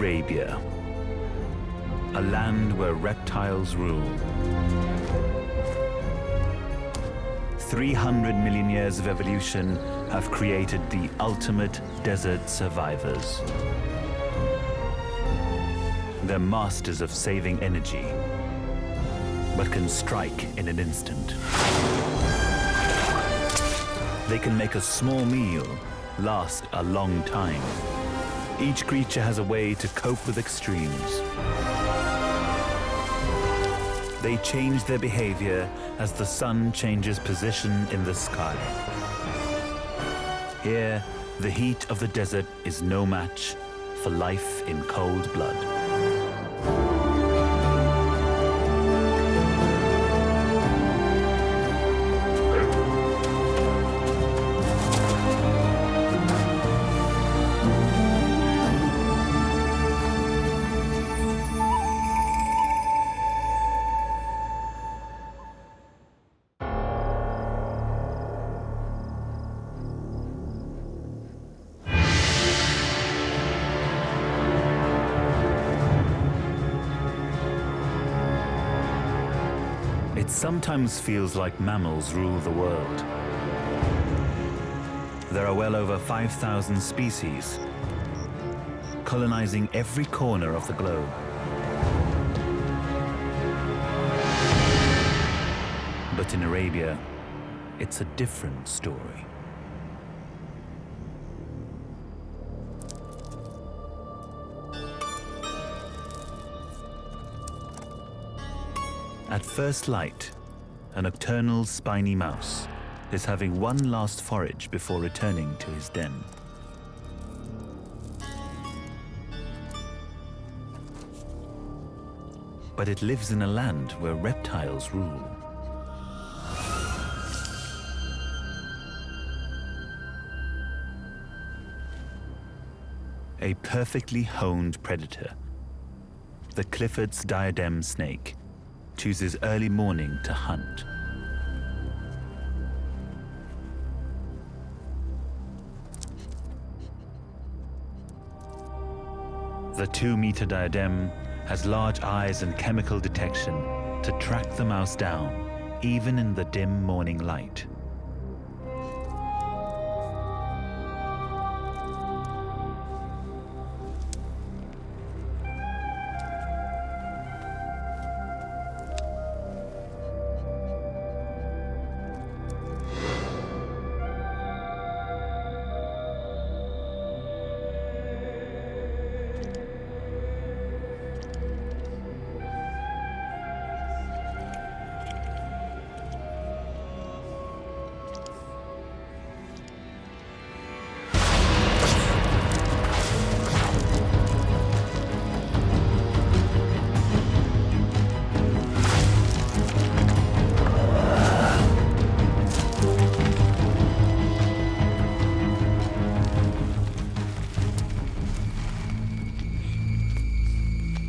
Arabia, a land where reptiles rule. 300 million years of evolution have created the ultimate desert survivors. They're masters of saving energy, but can strike in an instant. They can make a small meal last a long time. Each creature has a way to cope with extremes. They change their behavior as the sun changes position in the sky. Here, the heat of the desert is no match for life in cold blood. It sometimes feels like mammals rule the world. There are well over 5,000 species, colonizing every corner of the globe. But in Arabia, it's a different story. At first light, a nocturnal spiny mouse is having one last forage before returning to his den. But it lives in a land where reptiles rule. A perfectly honed predator, the Clifford's diadem snake, chooses early morning to hunt. The 2-meter diadem has large eyes and chemical detection to track the mouse down, even in the dim morning light.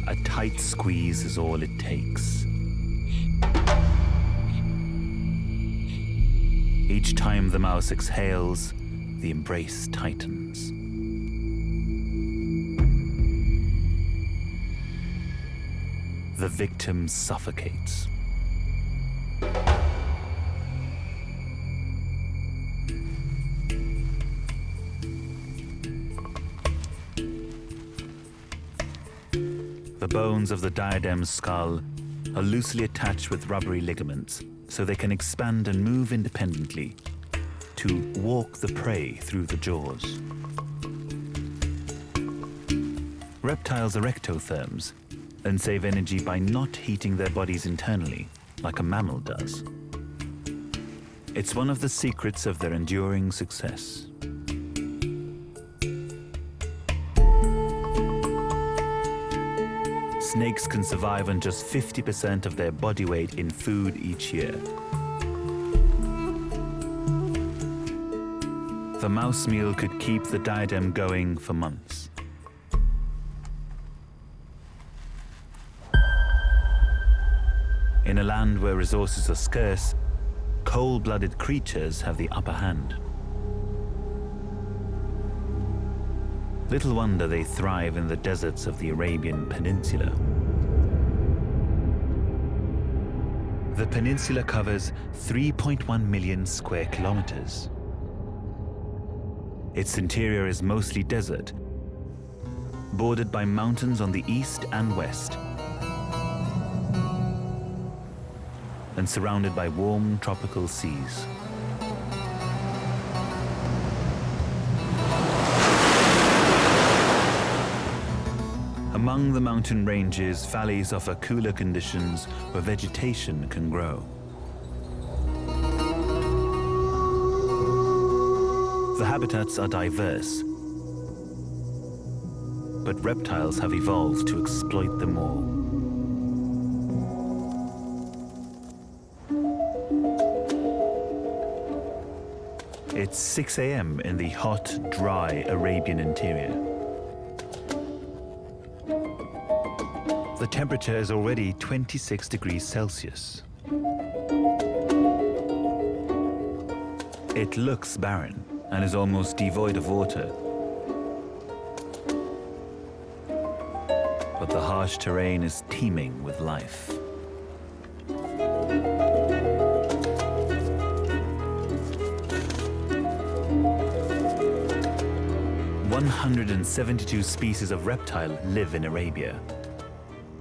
A tight squeeze is all it takes. Each time the mouse exhales, the embrace tightens. The victim suffocates. The bones of the diadem's skull are loosely attached with rubbery ligaments, so they can expand and move independently to walk the prey through the jaws. Reptiles are ectotherms and save energy by not heating their bodies internally, like a mammal does. It's one of the secrets of their enduring success. Snakes can survive on just 50% of their body weight in food each year. The mouse meal could keep the diadem going for months. In a land where resources are scarce, cold-blooded creatures have the upper hand. Little wonder they thrive in the deserts of the Arabian Peninsula. The peninsula covers 3.1 million square kilometers. Its interior is mostly desert, bordered by mountains on the east and west, and surrounded by warm tropical seas. Among the mountain ranges, valleys offer cooler conditions where vegetation can grow. The habitats are diverse, but reptiles have evolved to exploit them all. It's 6 a.m. in the hot, dry Arabian interior. The temperature is already 26 degrees Celsius. It looks barren and is almost devoid of water. But the harsh terrain is teeming with life. One 172 species of reptile live in Arabia.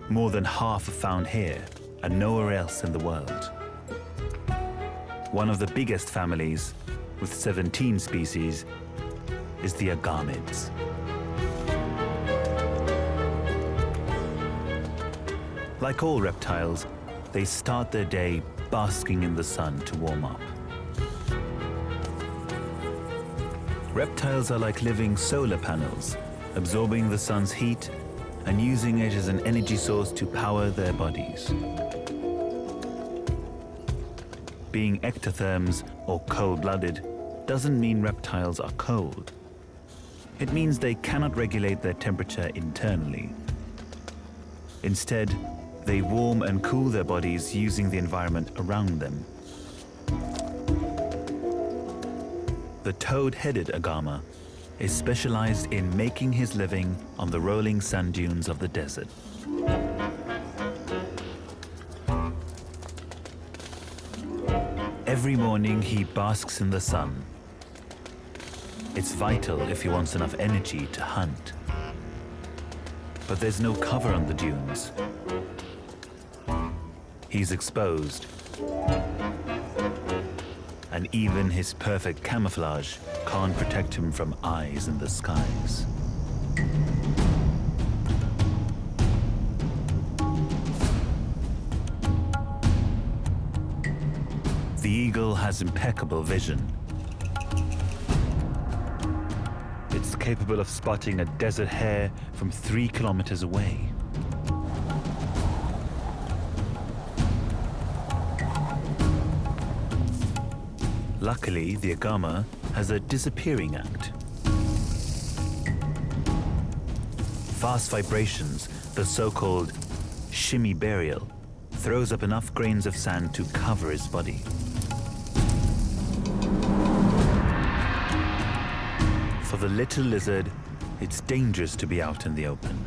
More than half are found here and nowhere else in the world. One of the biggest families, with 17 species, is the agamids. Like all reptiles, they start their day basking in the sun to warm up. Reptiles are like living solar panels, absorbing the sun's heat and using it as an energy source to power their bodies. Being ectotherms, or cold-blooded, doesn't mean reptiles are cold. It means they cannot regulate their temperature internally. Instead, they warm and cool their bodies using the environment around them. The toad-headed agama is specialized in making his living on the rolling sand dunes of the desert. Every morning he basks in the sun. It's vital if he wants enough energy to hunt. But there's no cover on the dunes. He's exposed. And even his perfect camouflage can't protect him from eyes in the skies. The eagle has impeccable vision. It's capable of spotting a desert hare from 3 kilometers away. Luckily, the agama has a disappearing act. Fast vibrations, the so-called shimmy burial, throws up enough grains of sand to cover his body. For the little lizard, it's dangerous to be out in the open.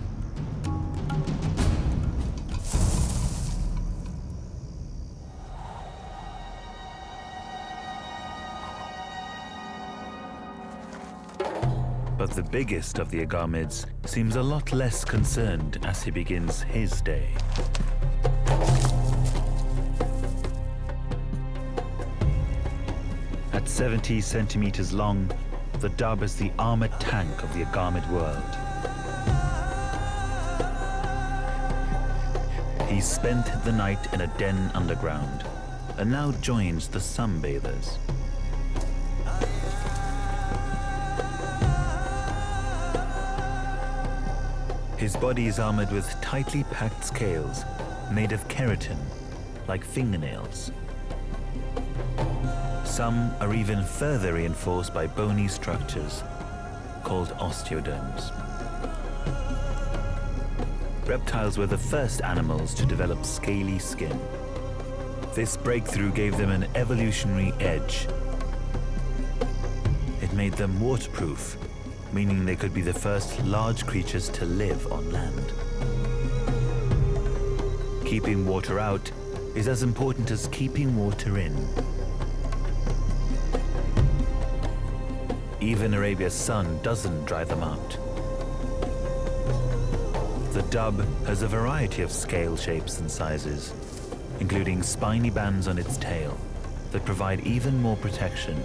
But the biggest of the agamids seems a lot less concerned as he begins his day. At 70 centimeters long, the dhub is the armored tank of the agamid world. He spent the night in a den underground and now joins the sunbathers. His body is armored with tightly packed scales made of keratin, like fingernails. Some are even further reinforced by bony structures called osteoderms. Reptiles were the first animals to develop scaly skin. This breakthrough gave them an evolutionary edge. It made them waterproof, meaning they could be the first large creatures to live on land. Keeping water out is as important as keeping water in. Even Arabia's sun doesn't dry them out. The dhub has a variety of scale shapes and sizes, including spiny bands on its tail that provide even more protection,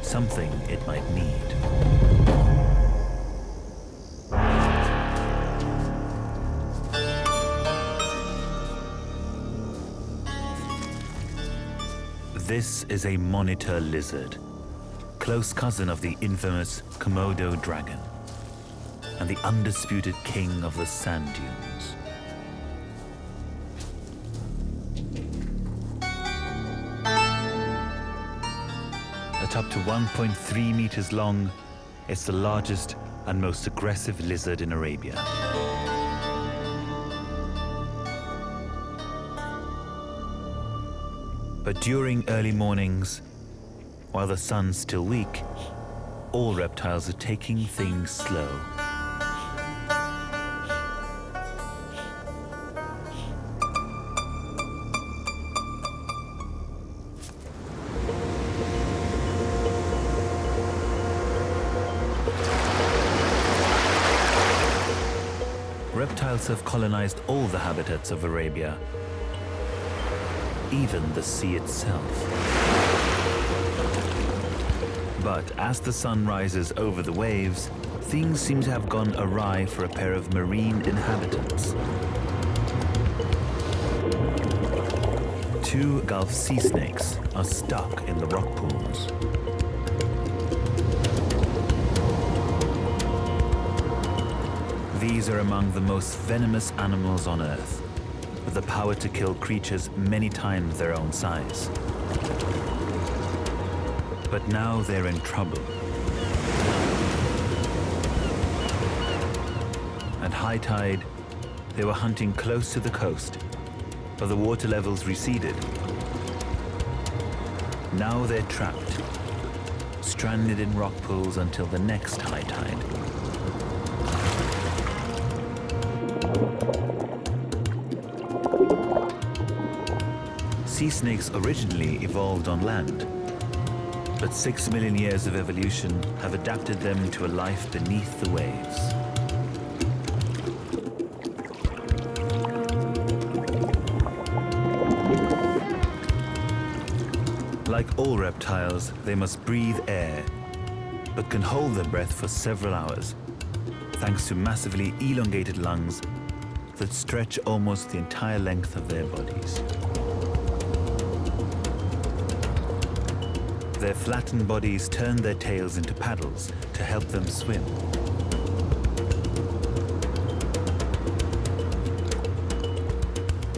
something it might need. This is a monitor lizard, close cousin of the infamous Komodo dragon, and the undisputed king of the sand dunes. At up to 1.3 meters long, it's the largest and most aggressive lizard in Arabia. But during early mornings, while the sun's still weak, all reptiles are taking things slow. Reptiles have colonized all the habitats of Arabia, even the sea itself. But as the sun rises over the waves, things seem to have gone awry for a pair of marine inhabitants. Two Gulf sea snakes are stuck in the rock pools. These are among the most venomous animals on Earth, with the power to kill creatures many times their own size. But now they're in trouble. At high tide, they were hunting close to the coast, but the water levels receded. Now they're trapped, stranded in rock pools until the next high tide. Sea snakes originally evolved on land, but 6 million years of evolution have adapted them to a life beneath the waves. Like all reptiles, they must breathe air, but can hold their breath for several hours, thanks to massively elongated lungs that stretch almost the entire length of their bodies. Their flattened bodies turn their tails into paddles to help them swim.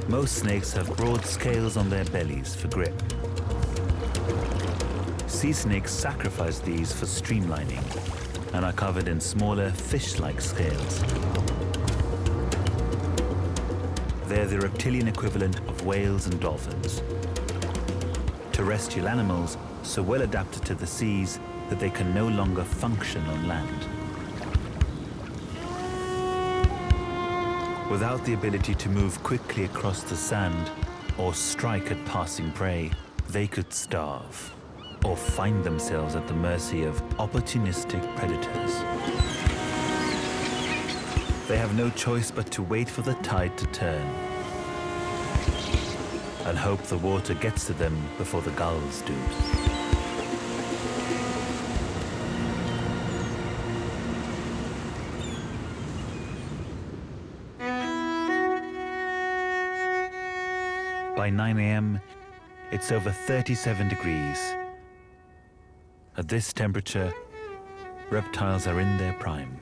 Most snakes have broad scales on their bellies for grip. Sea snakes sacrifice these for streamlining and are covered in smaller fish-like scales. They're the reptilian equivalent of whales and dolphins. Terrestrial animals so well adapted to the seas that they can no longer function on land. Without the ability to move quickly across the sand or strike at passing prey, they could starve or find themselves at the mercy of opportunistic predators. They have no choice but to wait for the tide to turn and hope the water gets to them before the gulls do. By 9 a.m., it's over 37 degrees. At this temperature, reptiles are in their prime.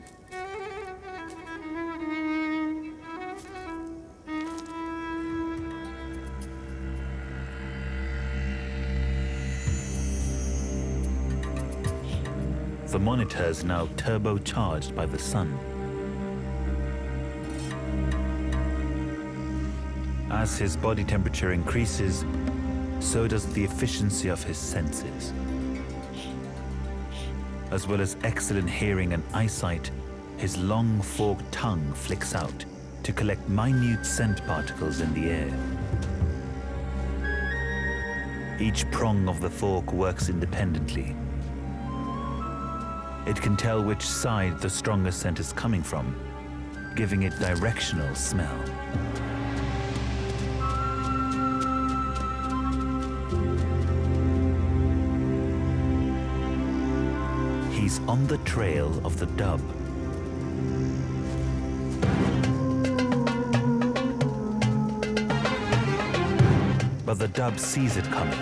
The monitor is now turbocharged by the sun. As his body temperature increases, so does the efficiency of his senses. As well as excellent hearing and eyesight, his long forked tongue flicks out to collect minute scent particles in the air. Each prong of the fork works independently. It can tell which side the strongest scent is coming from, giving it directional smell. He's on the trail of the dhub. But the dhub sees it coming.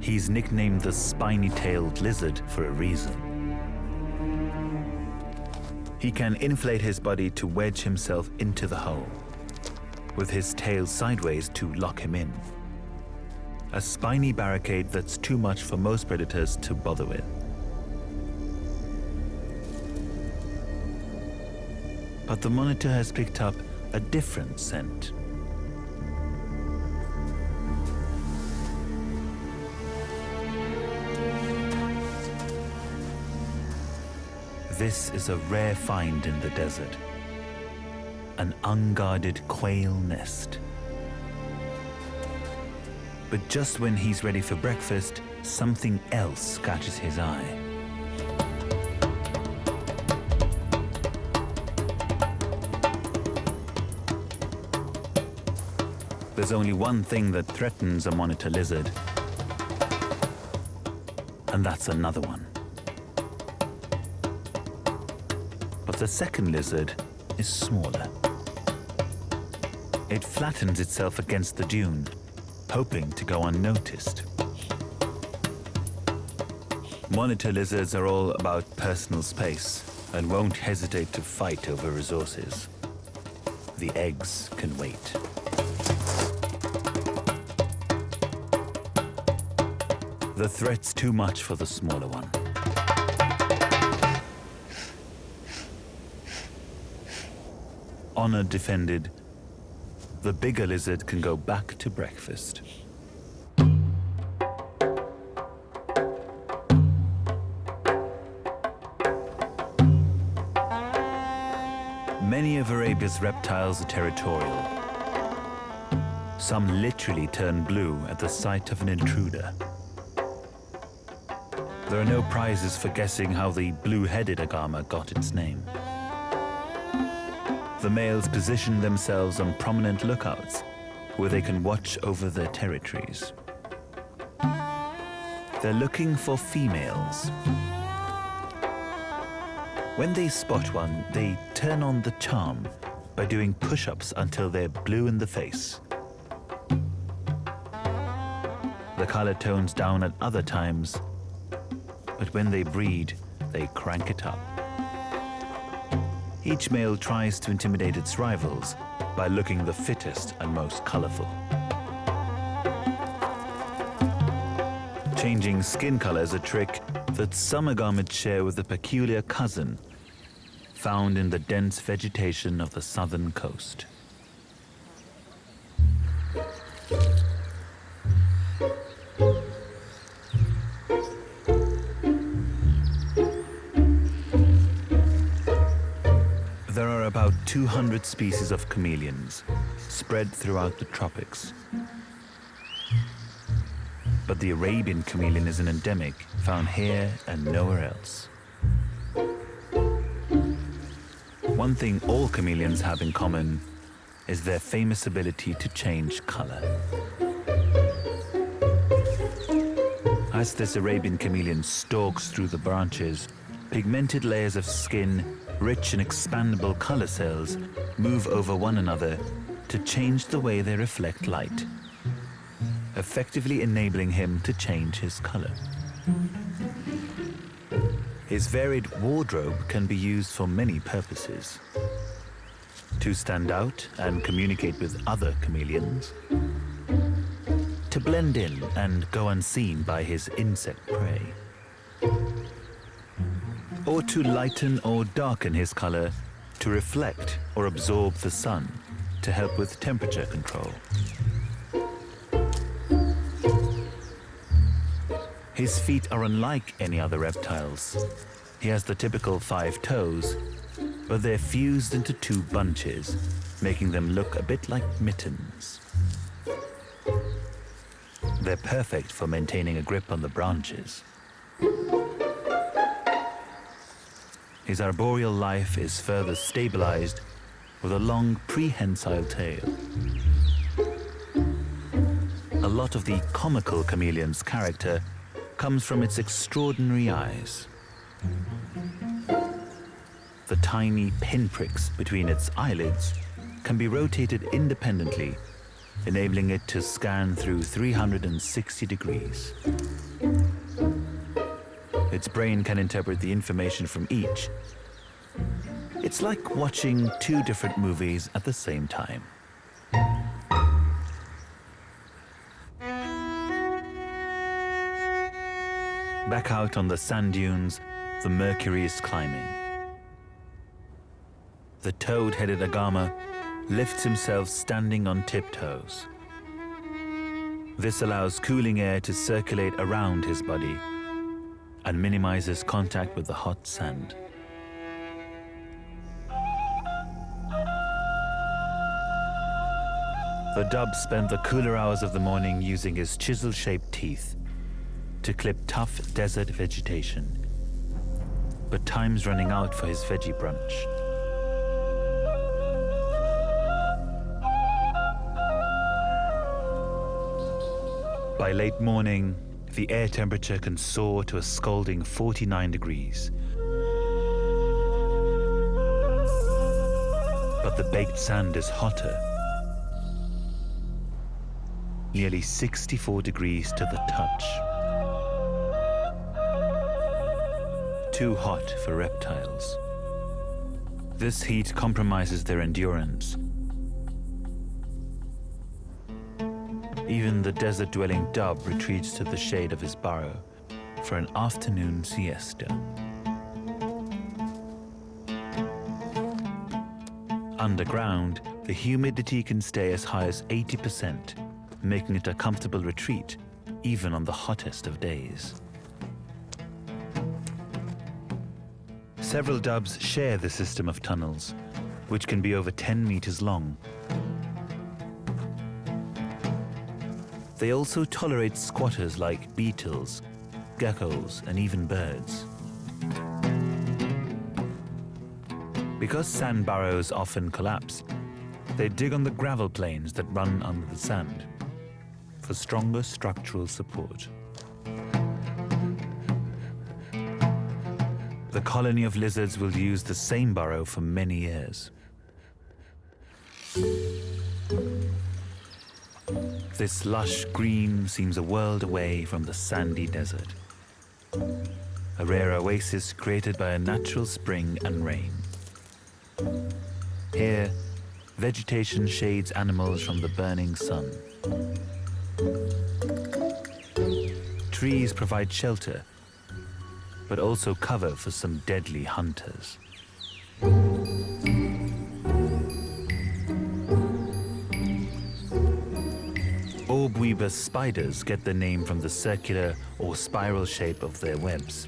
He's nicknamed the spiny-tailed lizard for a reason. He can inflate his body to wedge himself into the hole, with his tail sideways to lock him in. A spiny barricade that's too much for most predators to bother with. But the monitor has picked up a different scent. This is a rare find in the desert. An unguarded quail nest. But just when he's ready for breakfast, something else catches his eye. There's only one thing that threatens a monitor lizard, and that's another one. But the second lizard is smaller. It flattens itself against the dune, hoping to go unnoticed. Monitor lizards are all about personal space and won't hesitate to fight over resources. The eggs can wait. The threat's too much for the smaller one. Honor defended, the bigger lizard can go back to breakfast. Many of Arabia's reptiles are territorial. Some literally turn blue at the sight of an intruder. There are no prizes for guessing how the blue-headed agama got its name. The males position themselves on prominent lookouts where they can watch over their territories. They're looking for females. When they spot one, they turn on the charm by doing push-ups until they're blue in the face. The color tones down at other times, but when they breed, they crank it up. Each male tries to intimidate its rivals by looking the fittest and most colorful. Changing skin color is a trick that some agamids share with a peculiar cousin found in the dense vegetation of the southern coast. There are about 200 species of chameleons spread throughout the tropics. But the Arabian chameleon is an endemic found here and nowhere else. One thing all chameleons have in common is their famous ability to change color. As this Arabian chameleon stalks through the branches, pigmented layers of skin, rich and expandable color cells, move over one another to change the way they reflect light, effectively enabling him to change his color. His varied wardrobe can be used for many purposes. to stand out and communicate with other chameleons, to blend in and go unseen by his insect prey, or to lighten or darken his color to reflect or absorb the sun to help with temperature control. His feet are unlike any other reptiles. He has the typical 5 toes, but they're fused into 2 bunches, making them look a bit like mittens. They're perfect for maintaining a grip on the branches. His arboreal life is further stabilized with a long prehensile tail. A lot of the comical chameleon's character comes from its extraordinary eyes. The tiny pinpricks between its eyelids can be rotated independently, enabling it to scan through 360 degrees. Its brain can interpret the information from each. It's like watching 2 different movies at the same time. Back out on the sand dunes, the mercury is climbing. The toad-headed agama lifts himself standing on tiptoes. This allows cooling air to circulate around his body and minimizes contact with the hot sand. The dhub spent the cooler hours of the morning using his chisel-shaped teeth to clip tough desert vegetation. But time's running out for his veggie brunch. By late morning, the air temperature can soar to a scalding 49 degrees. But the baked sand is hotter, nearly 64 degrees to the touch. Too hot for reptiles. This heat compromises their endurance. Even the desert-dwelling dhub retreats to the shade of his burrow for an afternoon siesta. Underground, the humidity can stay as high as 80%, making it a comfortable retreat, even on the hottest of days. Several dhubs share the system of tunnels, which can be over 10 meters long. They also tolerate squatters like beetles, geckos, and even birds. Because sand burrows often collapse, they dig on the gravel plains that run under the sand for stronger structural support. The colony of lizards will use the same burrow for many years. This lush green seems a world away from the sandy desert, a rare oasis created by a natural spring and rain. Here, vegetation shades animals from the burning sun. Trees provide shelter, but also cover for some deadly hunters. Orb-weaver spiders get their name from the circular or spiral shape of their webs.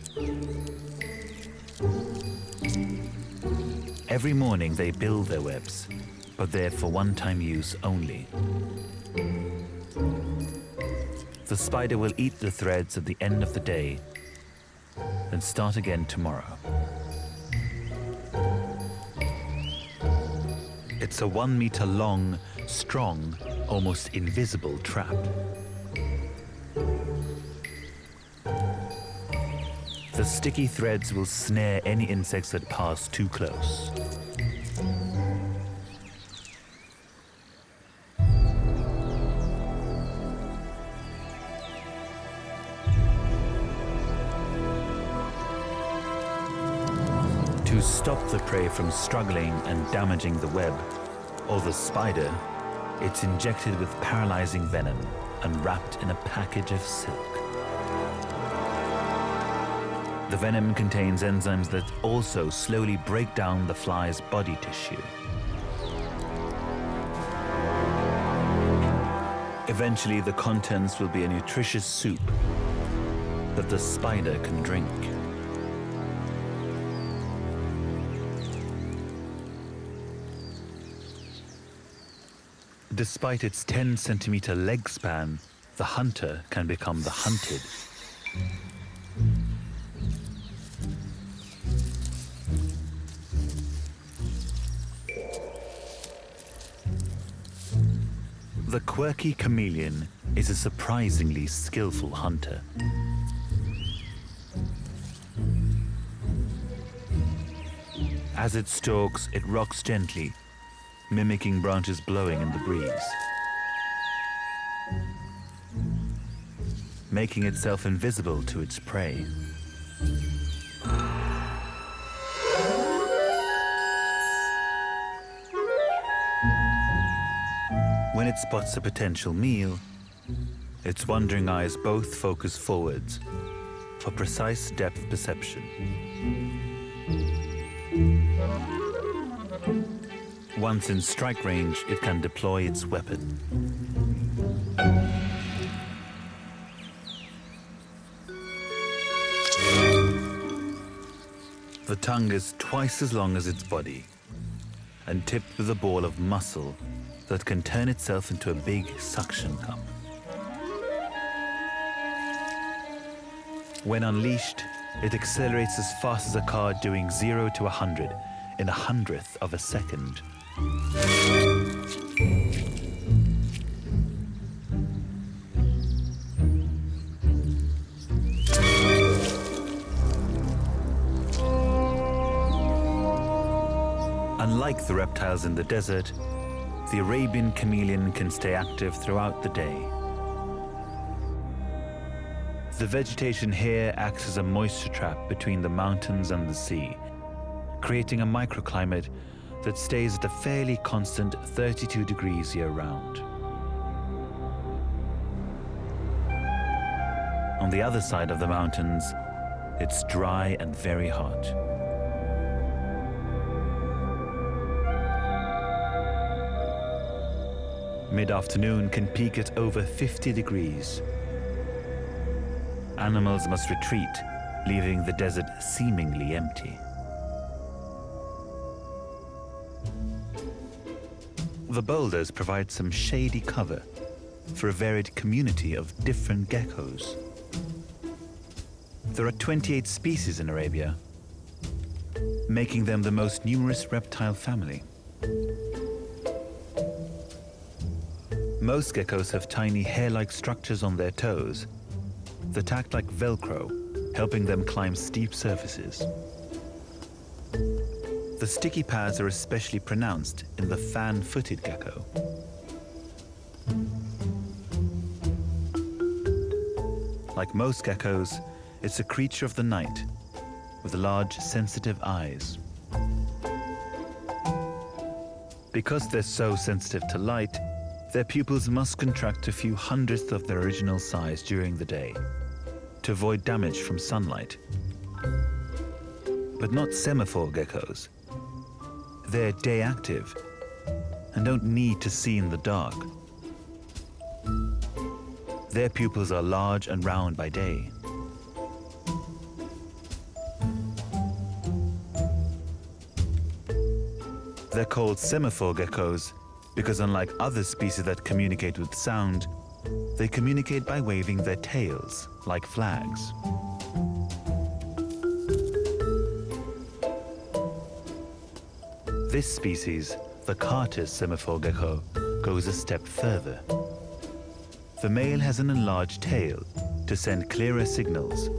Every morning they build their webs, but they're for one-time use only. The spider will eat the threads at the end of the day, then start again tomorrow. It's a 1 meter long, strong, almost invisible trap. The sticky threads will snare any insects that pass too close. To stop the prey from struggling and damaging the web, or the spider, it's injected with paralyzing venom and wrapped in a package of silk. The venom contains enzymes that also slowly break down the fly's body tissue. Eventually, the contents will be a nutritious soup that the spider can drink. Despite its 10-centimeter leg span, the hunter can become the hunted. The quirky chameleon is a surprisingly skillful hunter. As it stalks, it rocks gently, mimicking branches blowing in the breeze, making itself invisible to its prey. When it spots a potential meal, its wandering eyes both focus forwards for precise depth perception. Once in strike range, it can deploy its weapon. The tongue is twice as long as its body and tipped with a ball of muscle that can turn itself into a big suction cup. When unleashed, it accelerates as fast as a car doing 0 to 100 in 1/100th of a second. Unlike the reptiles in the desert, the Arabian chameleon can stay active throughout the day. The vegetation here acts as a moisture trap between the mountains and the sea, creating a microclimate that stays at a fairly constant 32 degrees year-round. On the other side of the mountains, it's dry and very hot. Mid-afternoon can peak at over 50 degrees. Animals must retreat, leaving the desert seemingly empty. The boulders provide some shady cover for a varied community of different geckos. There are 28 species in Arabia, making them the most numerous reptile family. Most geckos have tiny hair-like structures on their toes that act like Velcro, helping them climb steep surfaces. The sticky pads are especially pronounced in the fan-footed gecko. Like most geckos, it's a creature of the night with large, sensitive eyes. Because they're so sensitive to light, their pupils must contract a few hundredths of their original size during the day to avoid damage from sunlight. But not semaphore geckos. They're day active and don't need to see in the dark. Their pupils are large and round by day. They're called semaphore geckos because unlike other species that communicate with sound, they communicate by waving their tails like flags. This species, the Carter's semaphore gecko, goes a step further. The male has an enlarged tail to send clearer signals.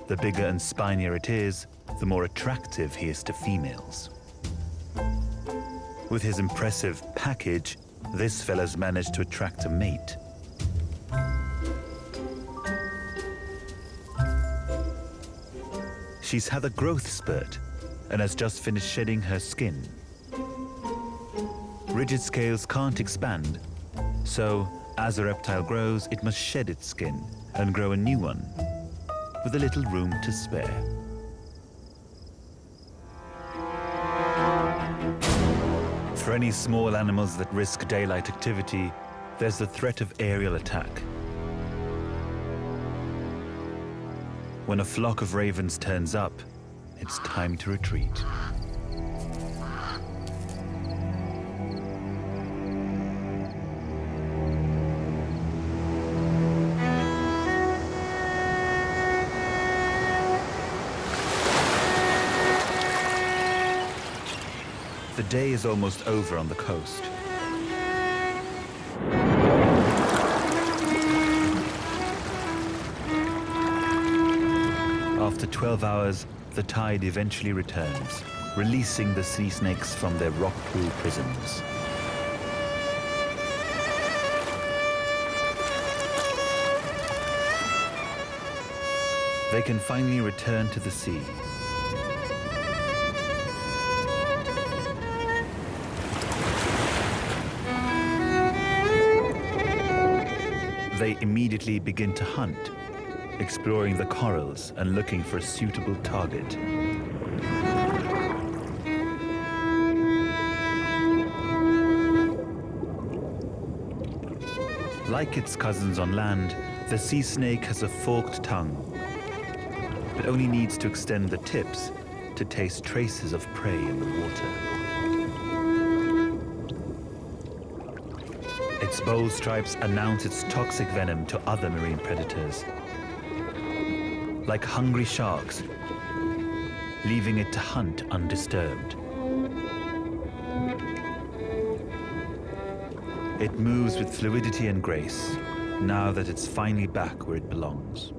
The bigger and spinier it is, the more attractive he is to females. With his impressive package, this fella's managed to attract a mate. She's had a growth spurt and has just finished shedding her skin. Rigid scales can't expand, so as a reptile grows, it must shed its skin and grow a new one, with a little room to spare. For any small animals that risk daylight activity, there's the threat of aerial attack. When a flock of ravens turns up, it's time to retreat. The day is almost over on the coast. After 12 hours, the tide eventually returns, releasing the sea snakes from their rock pool prisons. They can finally return to the sea. They immediately begin to hunt, exploring the corals and looking for a suitable target. Like its cousins on land, the sea snake has a forked tongue, but only needs to extend the tips to taste traces of prey in the water. Its bold stripes announce its toxic venom to other marine predators, like hungry sharks, leaving it to hunt undisturbed. It moves with fluidity and grace, now that it's finally back where it belongs.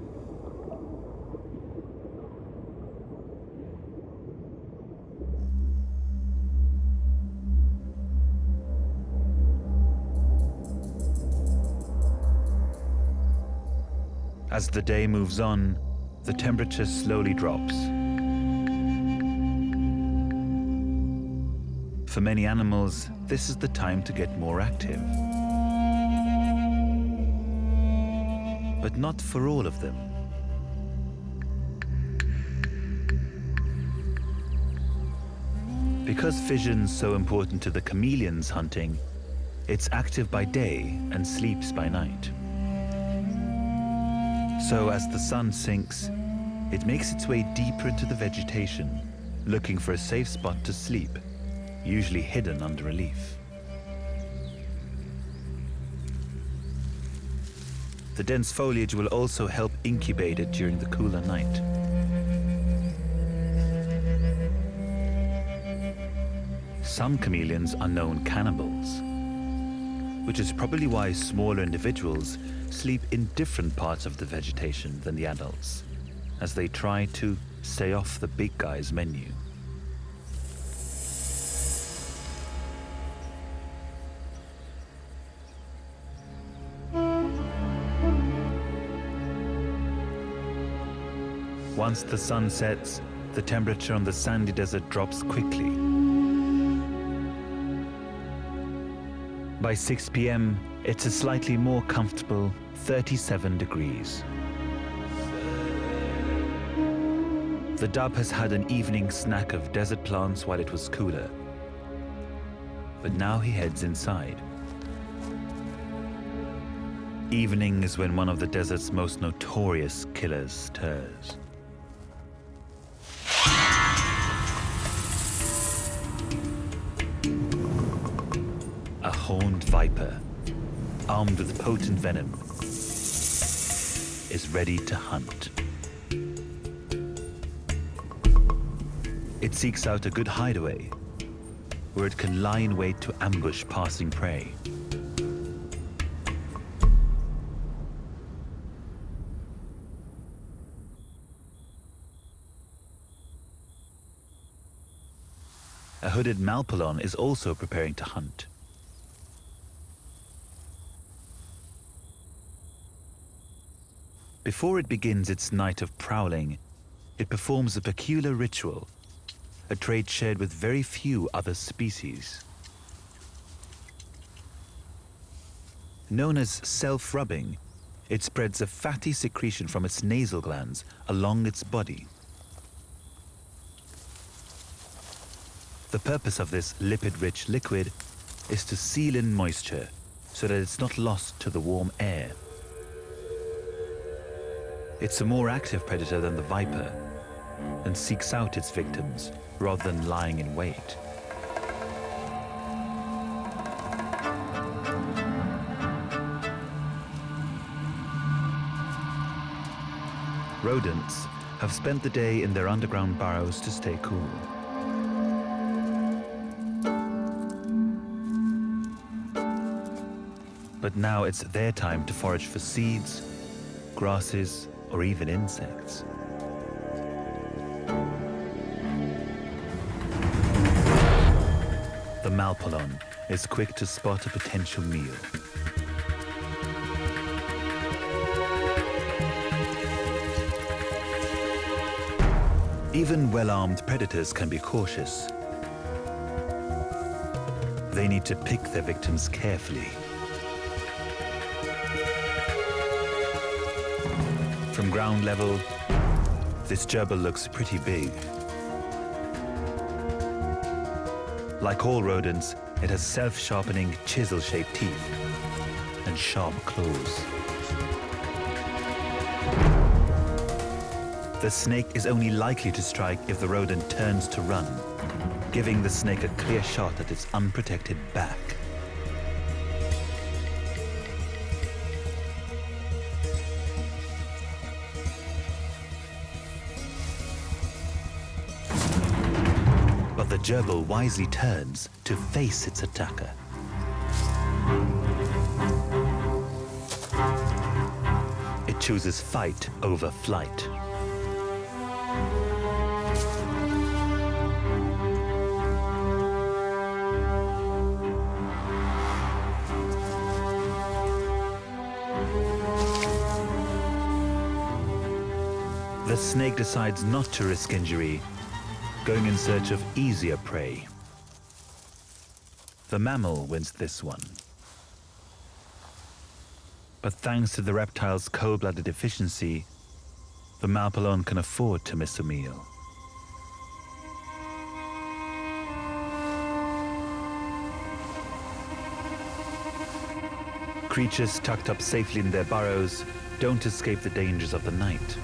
As the day moves on, the temperature slowly drops. For many animals, this is the time to get more active. But not for all of them. Because fission's so important to the chameleons hunting, it's active by day and sleeps by night. So as the sun sinks, it makes its way deeper into the vegetation, looking for a safe spot to sleep, usually hidden under a leaf. The dense foliage will also help incubate it during the cooler night. Some chameleons are known cannibals, which is probably why smaller individuals sleep in different parts of the vegetation than the adults, as they try to stay off the big guy's menu. Once the sun sets, the temperature on the sandy desert drops quickly. By 6 p.m., it's a slightly more comfortable 37 degrees. The dhub has had an evening snack of desert plants while it was cooler. But now he heads inside. Evening is when one of the desert's most notorious killers stirs. A horned viper, armed with potent venom, is ready to hunt. It seeks out a good hideaway, where it can lie in wait to ambush passing prey. A hooded malpolon is also preparing to hunt. Before it begins its night of prowling, it performs a peculiar ritual, a trait shared with very few other species. Known as self-rubbing, it spreads a fatty secretion from its nasal glands along its body. The purpose of this lipid-rich liquid is to seal in moisture so that it's not lost to the warm air. It's a more active predator than the viper and seeks out its victims rather than lying in wait. Rodents have spent the day in their underground burrows to stay cool. But now it's their time to forage for seeds, grasses, or even insects. The malpolon is quick to spot a potential meal. Even well-armed predators can be cautious. They need to pick their victims carefully. From ground level, this gerbil looks pretty big. Like all rodents, it has self-sharpening, chisel-shaped teeth and sharp claws. The snake is only likely to strike if the rodent turns to run, giving the snake a clear shot at its unprotected back. But the gerbil wisely turns to face its attacker. It chooses fight over flight. The snake decides not to risk injury, going in search of easier prey. The mammal wins this one. But thanks to the reptile's cold-blooded efficiency, the malpolon can afford to miss a meal. Creatures tucked up safely in their burrows don't escape the dangers of the night.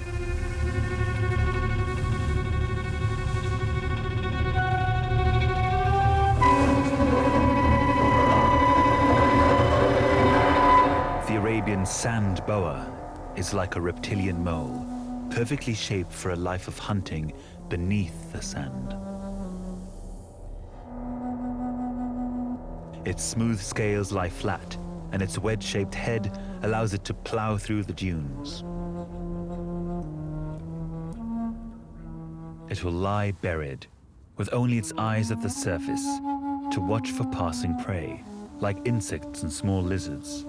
The Arabian sand boa is like a reptilian mole, perfectly shaped for a life of hunting beneath the sand. Its smooth scales lie flat, and its wedge-shaped head allows it to plow through the dunes. It will lie buried, with only its eyes at the surface, to watch for passing prey, like insects and small lizards.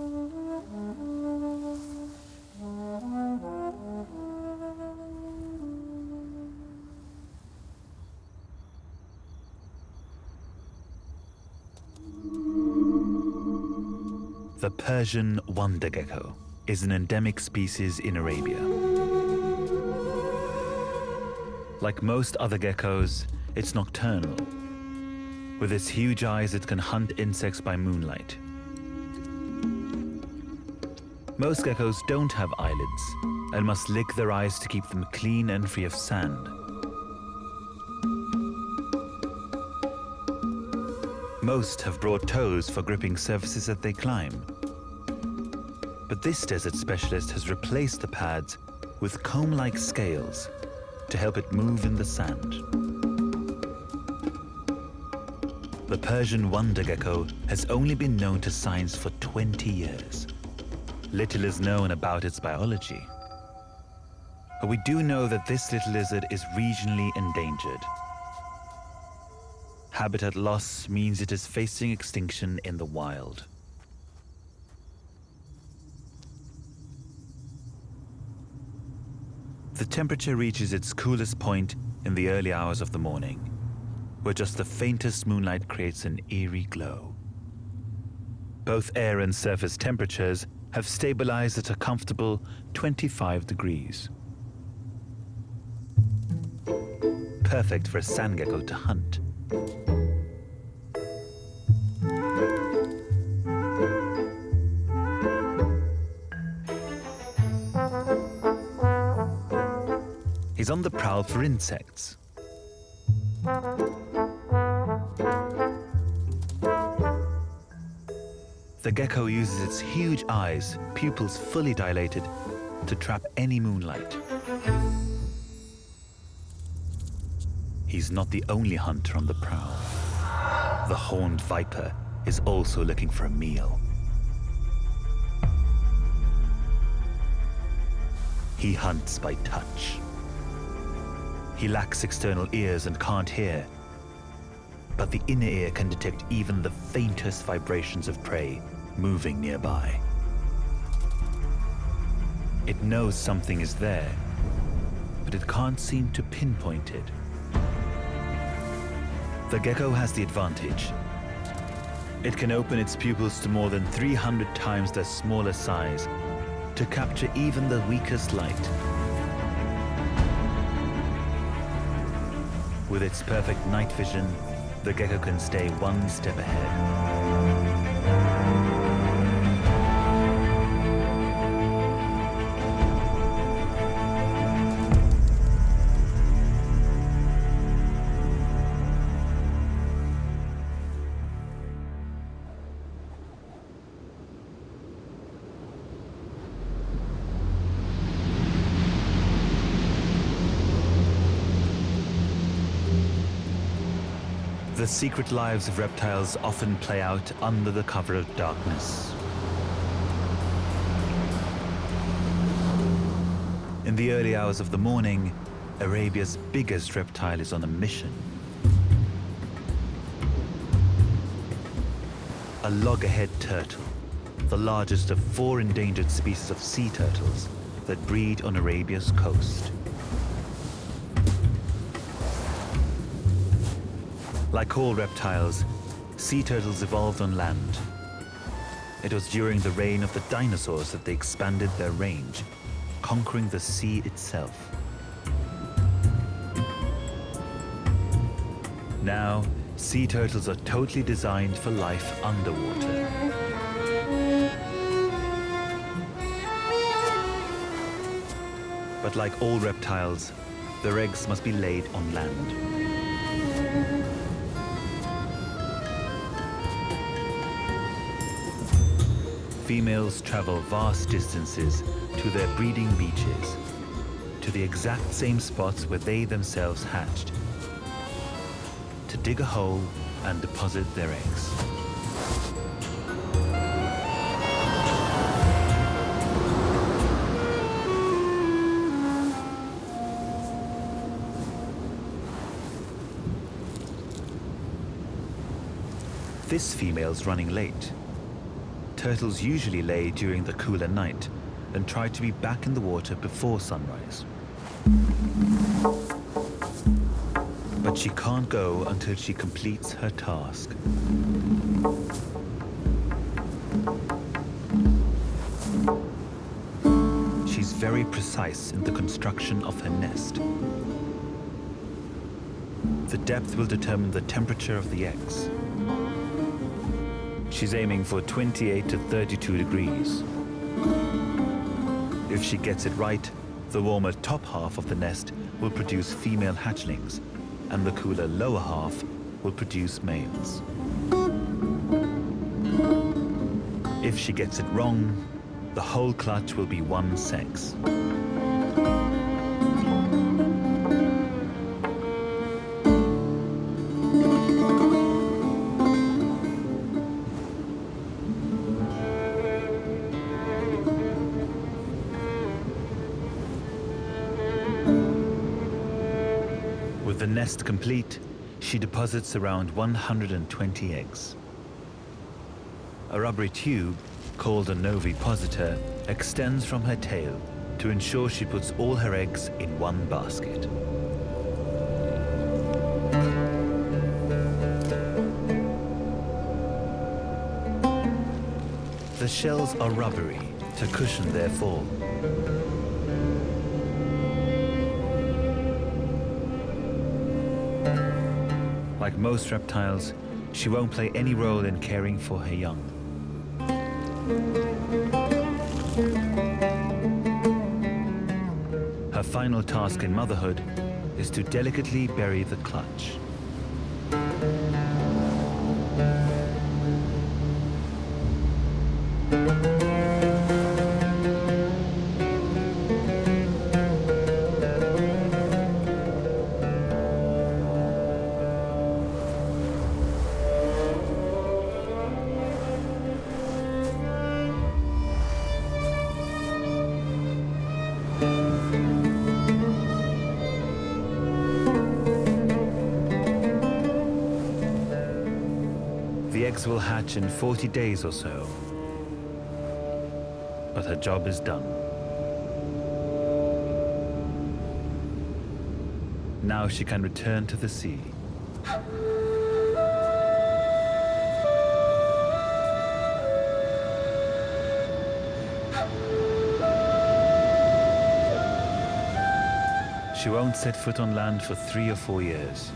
The Persian wonder gecko is an endemic species in Arabia. Like most other geckos, it's nocturnal. With its huge eyes, it can hunt insects by moonlight. Most geckos don't have eyelids and must lick their eyes to keep them clean and free of sand. Most have broad toes for gripping surfaces that they climb. But this desert specialist has replaced the pads with comb-like scales to help it move in the sand. The Persian wonder gecko has only been known to science for 20 years. Little is known about its biology. But we do know that this little lizard is regionally endangered. Habitat loss means it is facing extinction in the wild. The temperature reaches its coolest point in the early hours of the morning, where just the faintest moonlight creates an eerie glow. Both air and surface temperatures have stabilized at a comfortable 25 degrees. Perfect for a sand gecko to hunt. He's on the prowl for insects. The gecko uses its huge eyes, pupils fully dilated, to trap any moonlight. He's not the only hunter on the prowl. The horned viper is also looking for a meal. He hunts by touch. He lacks external ears and can't hear, but the inner ear can detect even the faintest vibrations of prey moving nearby. It knows something is there, but it can't seem to pinpoint it. The gecko has the advantage. It can open its pupils to more than 300 times their smaller size to capture even the weakest light. With its perfect night vision, the gecko can stay one step ahead. The secret lives of reptiles often play out under the cover of darkness. In the early hours of the morning, Arabia's biggest reptile is on a mission. A loggerhead turtle, the largest of 4 endangered species of sea turtles that breed on Arabia's coast. Like all reptiles, sea turtles evolved on land. It was during the reign of the dinosaurs that they expanded their range, conquering the sea itself. Now, sea turtles are totally designed for life underwater. But like all reptiles, their eggs must be laid on land. Females travel vast distances to their breeding beaches, to the exact same spots where they themselves hatched, to dig a hole and deposit their eggs. This female's running late. Turtles usually lay during the cooler night and try to be back in the water before sunrise. But she can't go until she completes her task. She's very precise in the construction of her nest. The depth will determine the temperature of the eggs. She's aiming for 28 to 32 degrees. If she gets it right, the warmer top half of the nest will produce female hatchlings, and the cooler lower half will produce males. If she gets it wrong, the whole clutch will be one sex. With the nest complete, she deposits around 120 eggs. A rubbery tube, called a novipositor, extends from her tail to ensure she puts all her eggs in one basket. shells are rubbery to cushion their fall. Like most reptiles, she won't play any role in caring for her young. Her final task in motherhood is to delicately bury the clutch. The eggs will hatch in 40 days or so, but her job is done. Now she can return to the sea. She won't set foot on land for 3 or 4 years,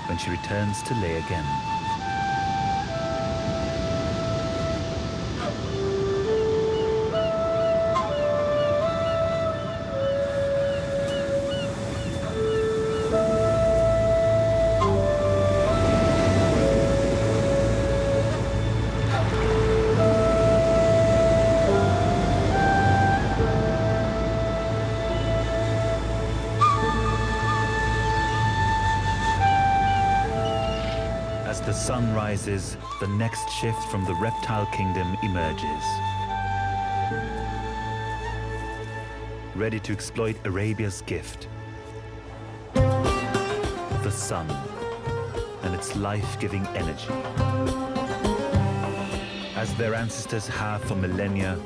when she returns to lay again. As the sun rises, the next shift from the reptile kingdom emerges. Ready to exploit Arabia's gift, the sun and its life-giving energy. As their ancestors have for millennia,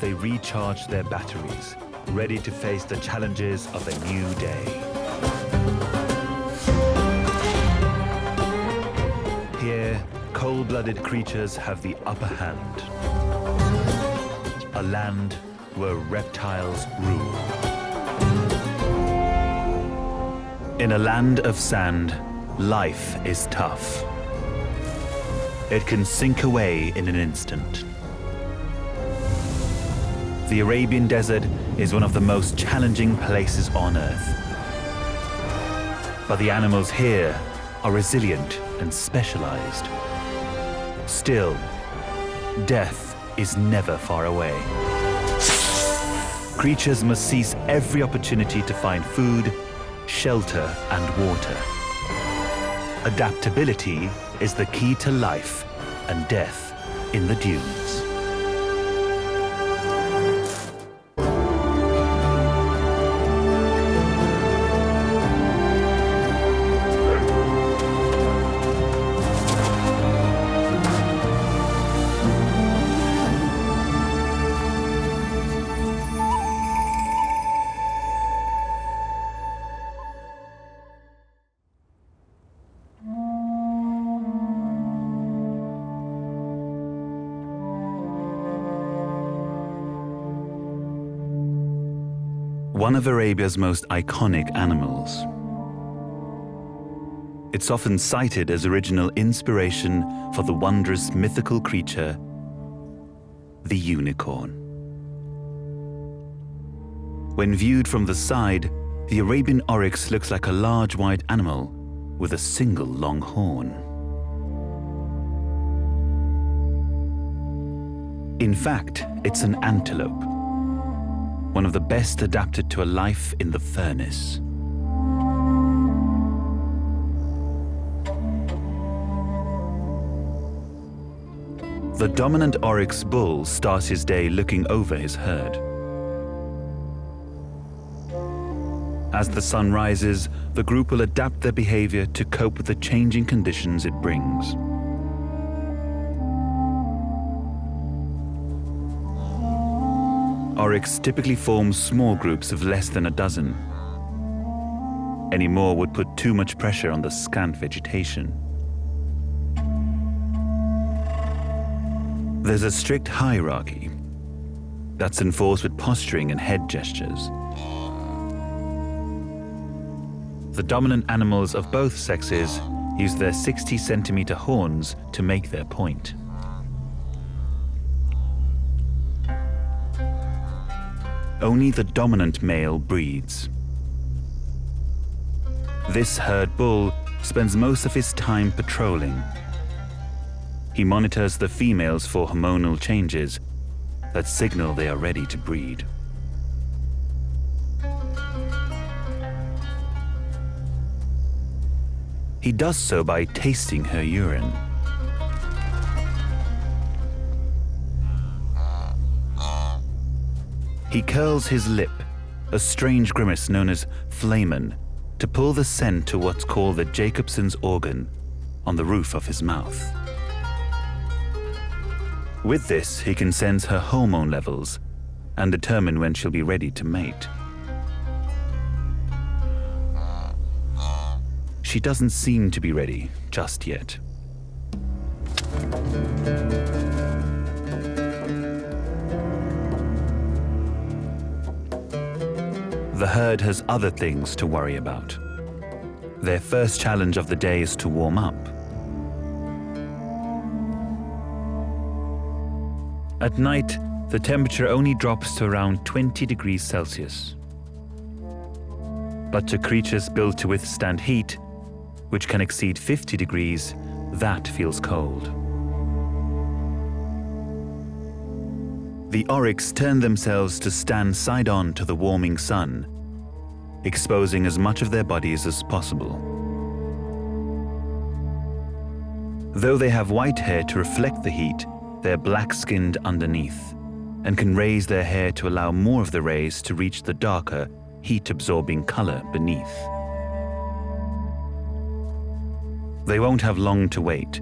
they recharge their batteries, ready to face the challenges of a new day. Here, cold-blooded creatures have the upper hand. A land where reptiles rule. In a land of sand, life is tough. It can sink away in an instant. The Arabian Desert is one of the most challenging places on Earth. But the animals here are resilient and specialized. Still, death is never far away. Creatures must seize every opportunity to find food, shelter, and water. Adaptability is the key to life and death in the dunes. One of Arabia's most iconic animals. It's often cited as original inspiration for the wondrous mythical creature, the unicorn. When viewed from the side, the Arabian oryx looks like a large white animal with a single long horn. In fact, it's an antelope, one of the best adapted to a life in the furnace. The dominant oryx bull starts his day looking over his herd. As the sun rises, the group will adapt their behavior to cope with the changing conditions it brings. Oryx typically forms small groups of less than a dozen. Any more would put too much pressure on the scant vegetation. There's a strict hierarchy that's enforced with posturing and head gestures. The dominant animals of both sexes use their 60-centimeter horns to make their point. Only the dominant male breeds. This herd bull spends most of his time patrolling. He monitors the females for hormonal changes that signal they are ready to breed. He does so by tasting her urine. He curls his lip, a strange grimace known as flamen, to pull the scent to what's called the Jacobson's organ on the roof of his mouth. With this, he can sense her hormone levels and determine when she'll be ready to mate. She doesn't seem to be ready just yet. The herd has other things to worry about. Their first challenge of the day is to warm up. At night, the temperature only drops to around 20 degrees Celsius. But to creatures built to withstand heat, which can exceed 50 degrees, that feels cold. The oryx turn themselves to stand side-on to the warming sun, exposing as much of their bodies as possible. Though they have white hair to reflect the heat, they're black-skinned underneath and can raise their hair to allow more of the rays to reach the darker, heat-absorbing color beneath. They won't have long to wait.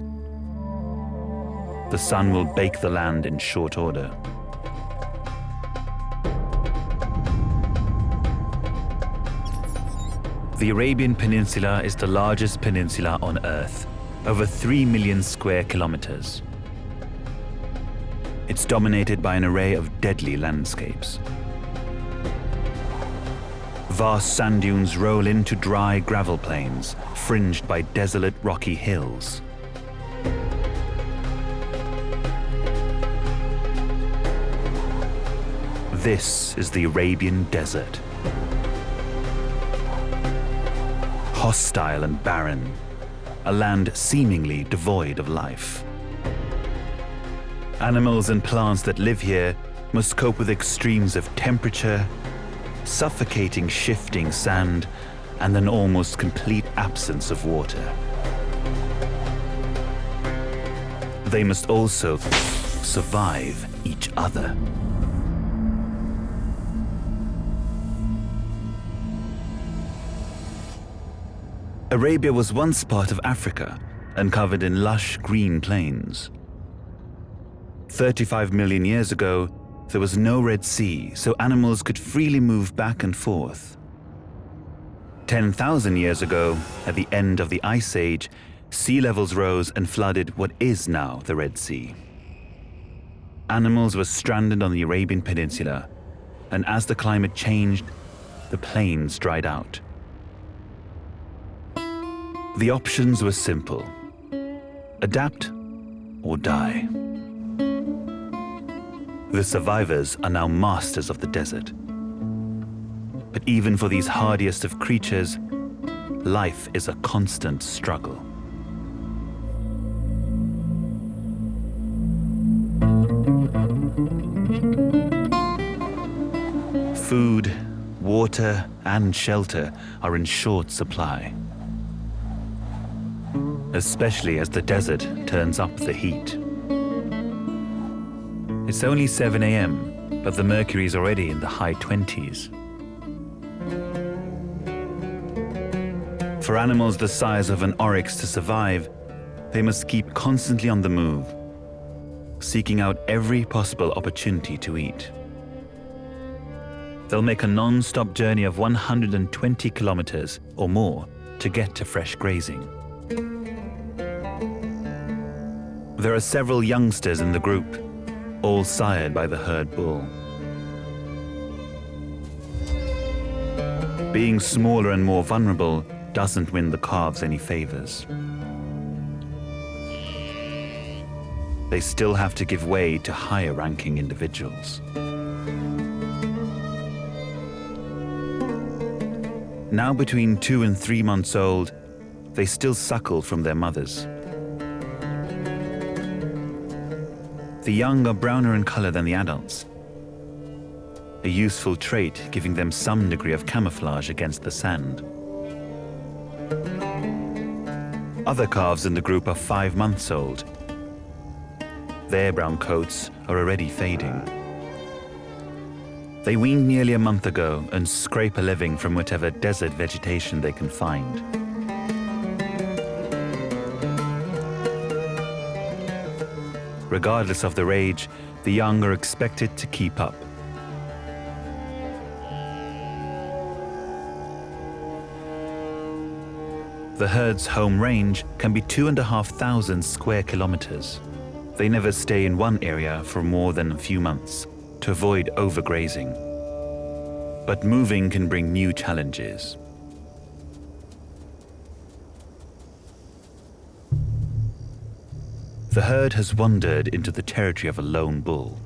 The sun will bake the land in short order. The Arabian Peninsula is the largest peninsula on Earth, over 3 million square kilometers. It's dominated by an array of deadly landscapes. Vast sand dunes roll into dry gravel plains, fringed by desolate rocky hills. This is the Arabian Desert. Hostile and barren, a land seemingly devoid of life. Animals and plants that live here must cope with extremes of temperature, suffocating shifting sand, and an almost complete absence of water. They must also survive each other. Arabia was once part of Africa and covered in lush green plains. 35 million years ago, there was no Red Sea, so animals could freely move back and forth. 10,000 years ago, at the end of the Ice Age, sea levels rose and flooded what is now the Red Sea. Animals were stranded on the Arabian Peninsula, and as the climate changed, the plains dried out. The options were simple: adapt or die. The survivors are now masters of the desert. But even for these hardiest of creatures, life is a constant struggle. Food, water, and shelter are in short supply, especially as the desert turns up the heat. It's only 7 a.m., but the mercury is already in the high 20s. For animals the size of an oryx to survive, they must keep constantly on the move, seeking out every possible opportunity to eat. They'll make a non-stop journey of 120 kilometers or more to get to fresh grazing. There are several youngsters in the group, all sired by the herd bull. Being smaller and more vulnerable doesn't win the calves any favors. They still have to give way to higher-ranking individuals. Now between 2 and 3 months old, they still suckle from their mothers. The young are browner in color than the adults, a useful trait giving them some degree of camouflage against the sand. Other calves in the group are 5 months old. Their brown coats are already fading. They weaned nearly a month ago and scrape a living from whatever desert vegetation they can find. Regardless of their age, the young are expected to keep up. The herd's home range can be 2,500 square kilometers. They never stay in one area for more than a few months to avoid overgrazing. But moving can bring new challenges. The herd has wandered into the territory of a lone bull.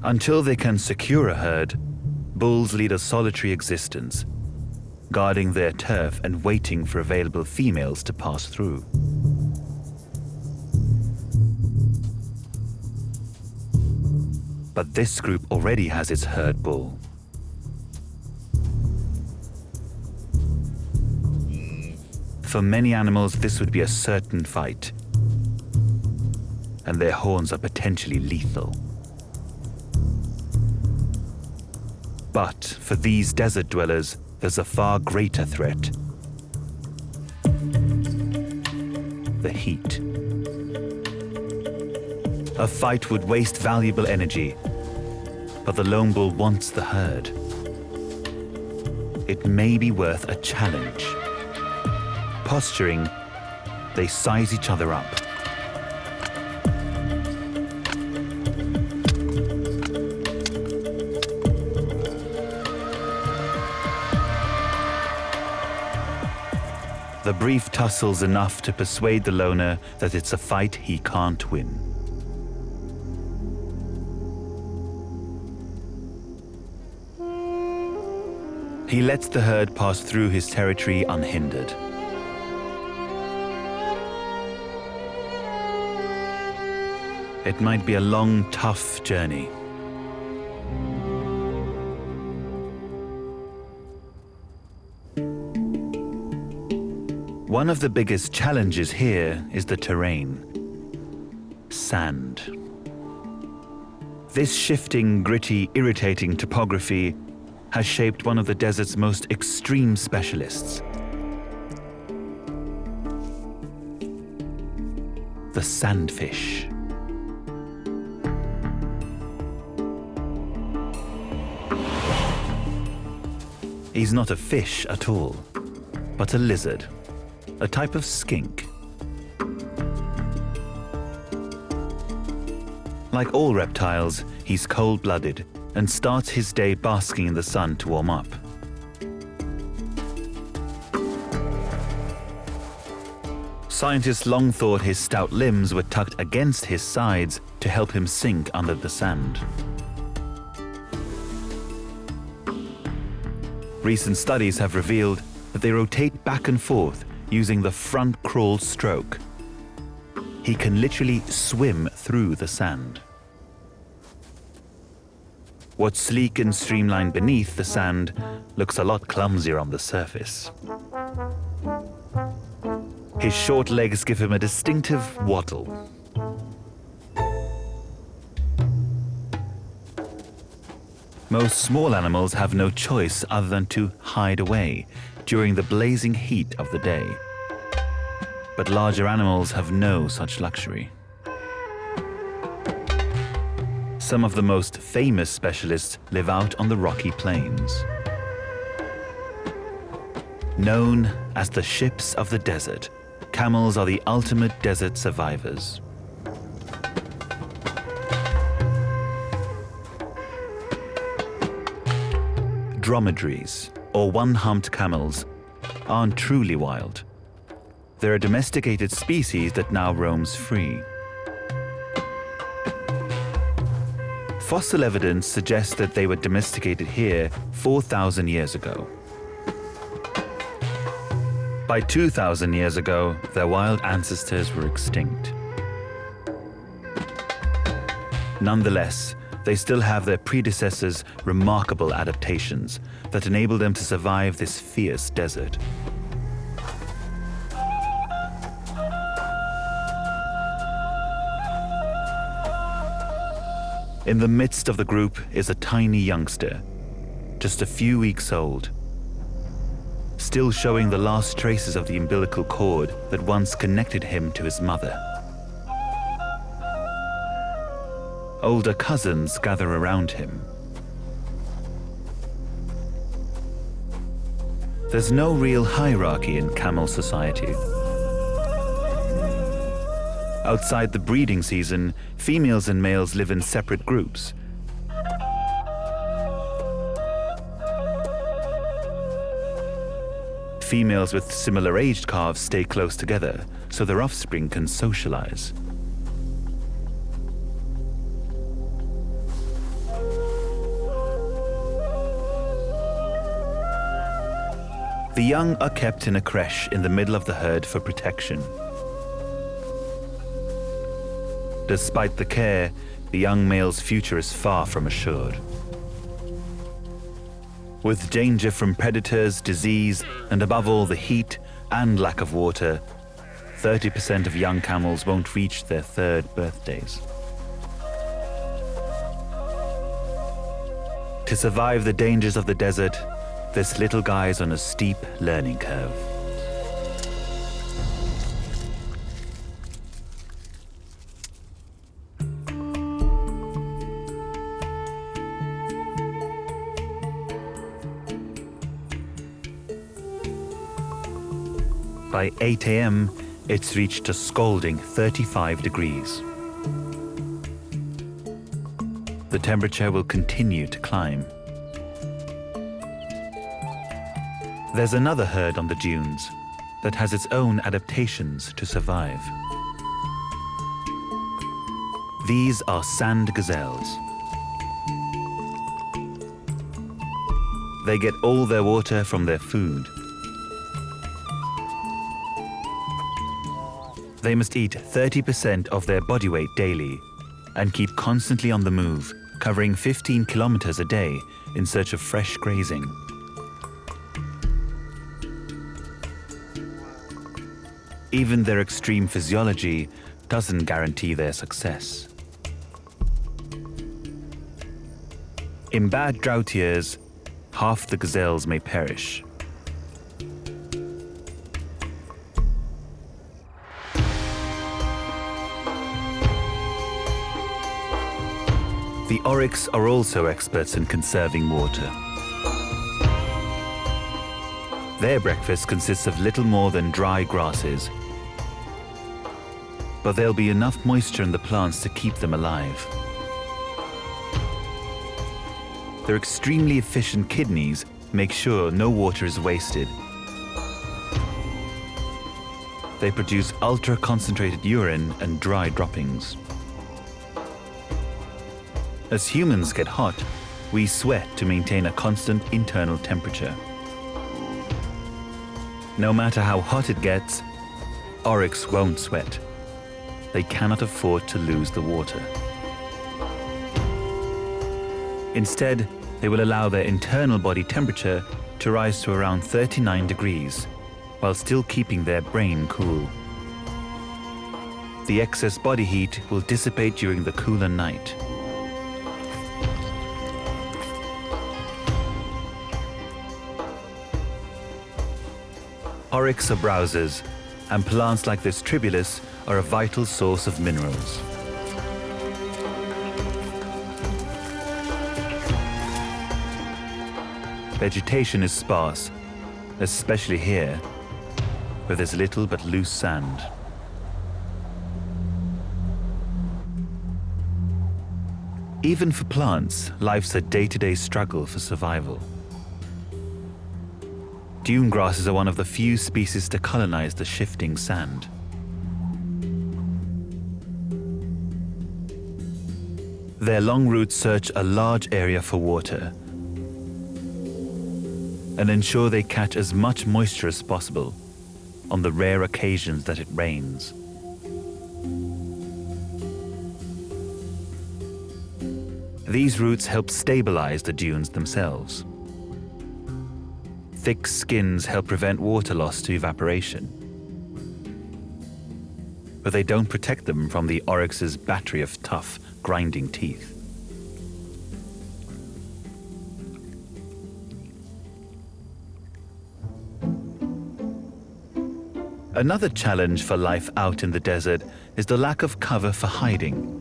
Until they can secure a herd, bulls lead a solitary existence, guarding their turf and waiting for available females to pass through. But this group already has its herd bull. For many animals, this would be a certain fight, and their horns are potentially lethal. But for these desert dwellers, there's a far greater threat: the heat. A fight would waste valuable energy, but the lone bull wants the herd. It may be worth a challenge. Posturing, they size each other up. The brief tussle's enough to persuade the loner that it's a fight he can't win. He lets the herd pass through his territory unhindered. It might be a long, tough journey. One of the biggest challenges here is the terrain: sand. This shifting, gritty, irritating topography has shaped one of the desert's most extreme specialists: the sandfish. He's not a fish at all, but a lizard, a type of skink. Like all reptiles, he's cold-blooded and starts his day basking in the sun to warm up. Scientists long thought his stout limbs were tucked against his sides to help him sink under the sand. Recent studies have revealed that they rotate back and forth using the front crawl stroke. He can literally swim through the sand. What's sleek and streamlined beneath the sand looks a lot clumsier on the surface. His short legs give him a distinctive waddle. Most small animals have no choice other than to hide away during the blazing heat of the day. But larger animals have no such luxury. Some of the most famous specialists live out on the rocky plains. Known as the ships of the desert, camels are the ultimate desert survivors. Dromedaries, or one-humped camels, aren't truly wild. They're a domesticated species that now roams free. Fossil evidence suggests that they were domesticated here 4,000 years ago. By 2,000 years ago, their wild ancestors were extinct. Nonetheless, they still have their predecessors' remarkable adaptations that enable them to survive this fierce desert. In the midst of the group is a tiny youngster, just a few weeks old, still showing the last traces of the umbilical cord that once connected him to his mother. Older cousins gather around him. There's no real hierarchy in camel society. Outside the breeding season, females and males live in separate groups. Females with similar aged calves stay close together so their offspring can socialize. The young are kept in a creche in the middle of the herd for protection. Despite the care, the young male's future is far from assured. With danger from predators, disease, and above all the heat and lack of water, 30% of young camels won't reach their third birthdays. To survive the dangers of the desert, this little guy's on a steep learning curve. By 8 a.m., it's reached a scalding 35 degrees. The temperature will continue to climb. There's another herd on the dunes that has its own adaptations to survive. These are sand gazelles. They get all their water from their food. They must eat 30% of their body weight daily and keep constantly on the move, covering 15 kilometers a day in search of fresh grazing. Even their extreme physiology doesn't guarantee their success. In bad drought years, half the gazelles may perish. The oryx are also experts in conserving water. Their breakfast consists of little more than dry grasses, but there'll be enough moisture in the plants to keep them alive. Their extremely efficient kidneys make sure no water is wasted. They produce ultra-concentrated urine and dry droppings. As humans get hot, we sweat to maintain a constant internal temperature. No matter how hot it gets, oryx won't sweat. They cannot afford to lose the water. Instead, they will allow their internal body temperature to rise to around 39 degrees, while still keeping their brain cool. The excess body heat will dissipate during the cooler night. Oryx are browsers, and plants like this tribulus are a vital source of minerals. Vegetation is sparse, especially here, where there's little but loose sand. Even for plants, life's a day-to-day struggle for survival. Dune grasses are one of the few species to colonize the shifting sand. Their long roots search a large area for water and ensure they catch as much moisture as possible on the rare occasions that it rains. These roots help stabilize the dunes themselves. Thick skins help prevent water loss to evaporation, but they don't protect them from the oryx's battery of tough, grinding teeth. Another challenge for life out in the desert is the lack of cover for hiding.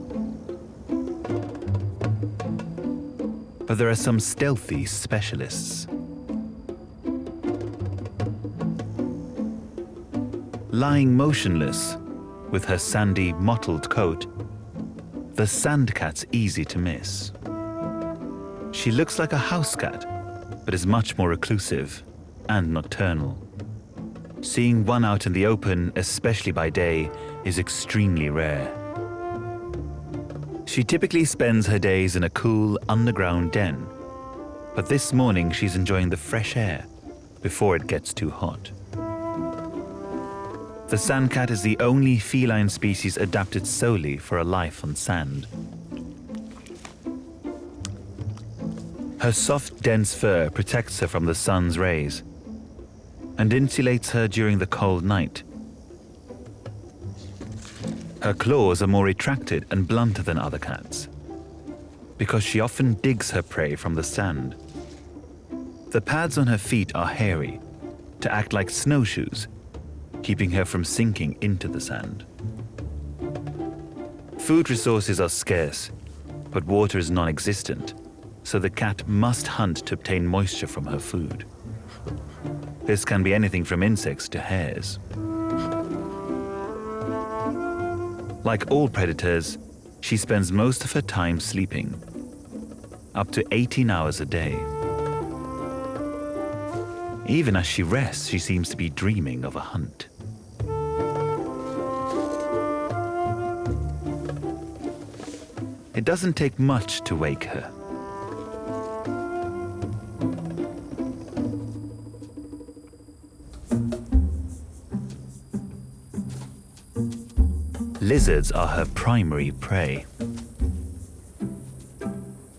But there are some stealthy specialists. Lying motionless, with her sandy, mottled coat, the sand cat's easy to miss. She looks like a house cat, but is much more reclusive and nocturnal. Seeing one out in the open, especially by day, is extremely rare. She typically spends her days in a cool, underground den, but this morning she's enjoying the fresh air before it gets too hot. The sandcat is the only feline species adapted solely for a life on sand. Her soft, dense fur protects her from the sun's rays and insulates her during the cold night. Her claws are more retracted and blunter than other cats, because she often digs her prey from the sand. The pads on her feet are hairy, to act like snowshoes, keeping her from sinking into the sand. Food resources are scarce, but water is non-existent, so the cat must hunt to obtain moisture from her food. This can be anything from insects to hairs. Like all predators, she spends most of her time sleeping, up to 18 hours a day. Even as she rests, she seems to be dreaming of a hunt. It doesn't take much to wake her. Lizards are her primary prey.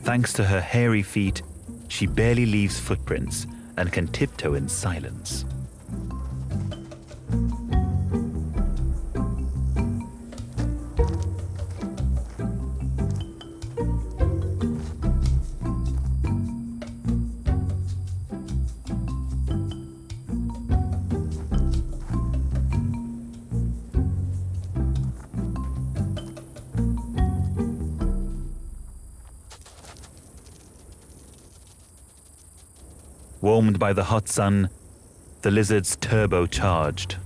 Thanks to her hairy feet, she barely leaves footprints and can tiptoe in silence. Warmed by the hot sun, the lizard's turbocharged.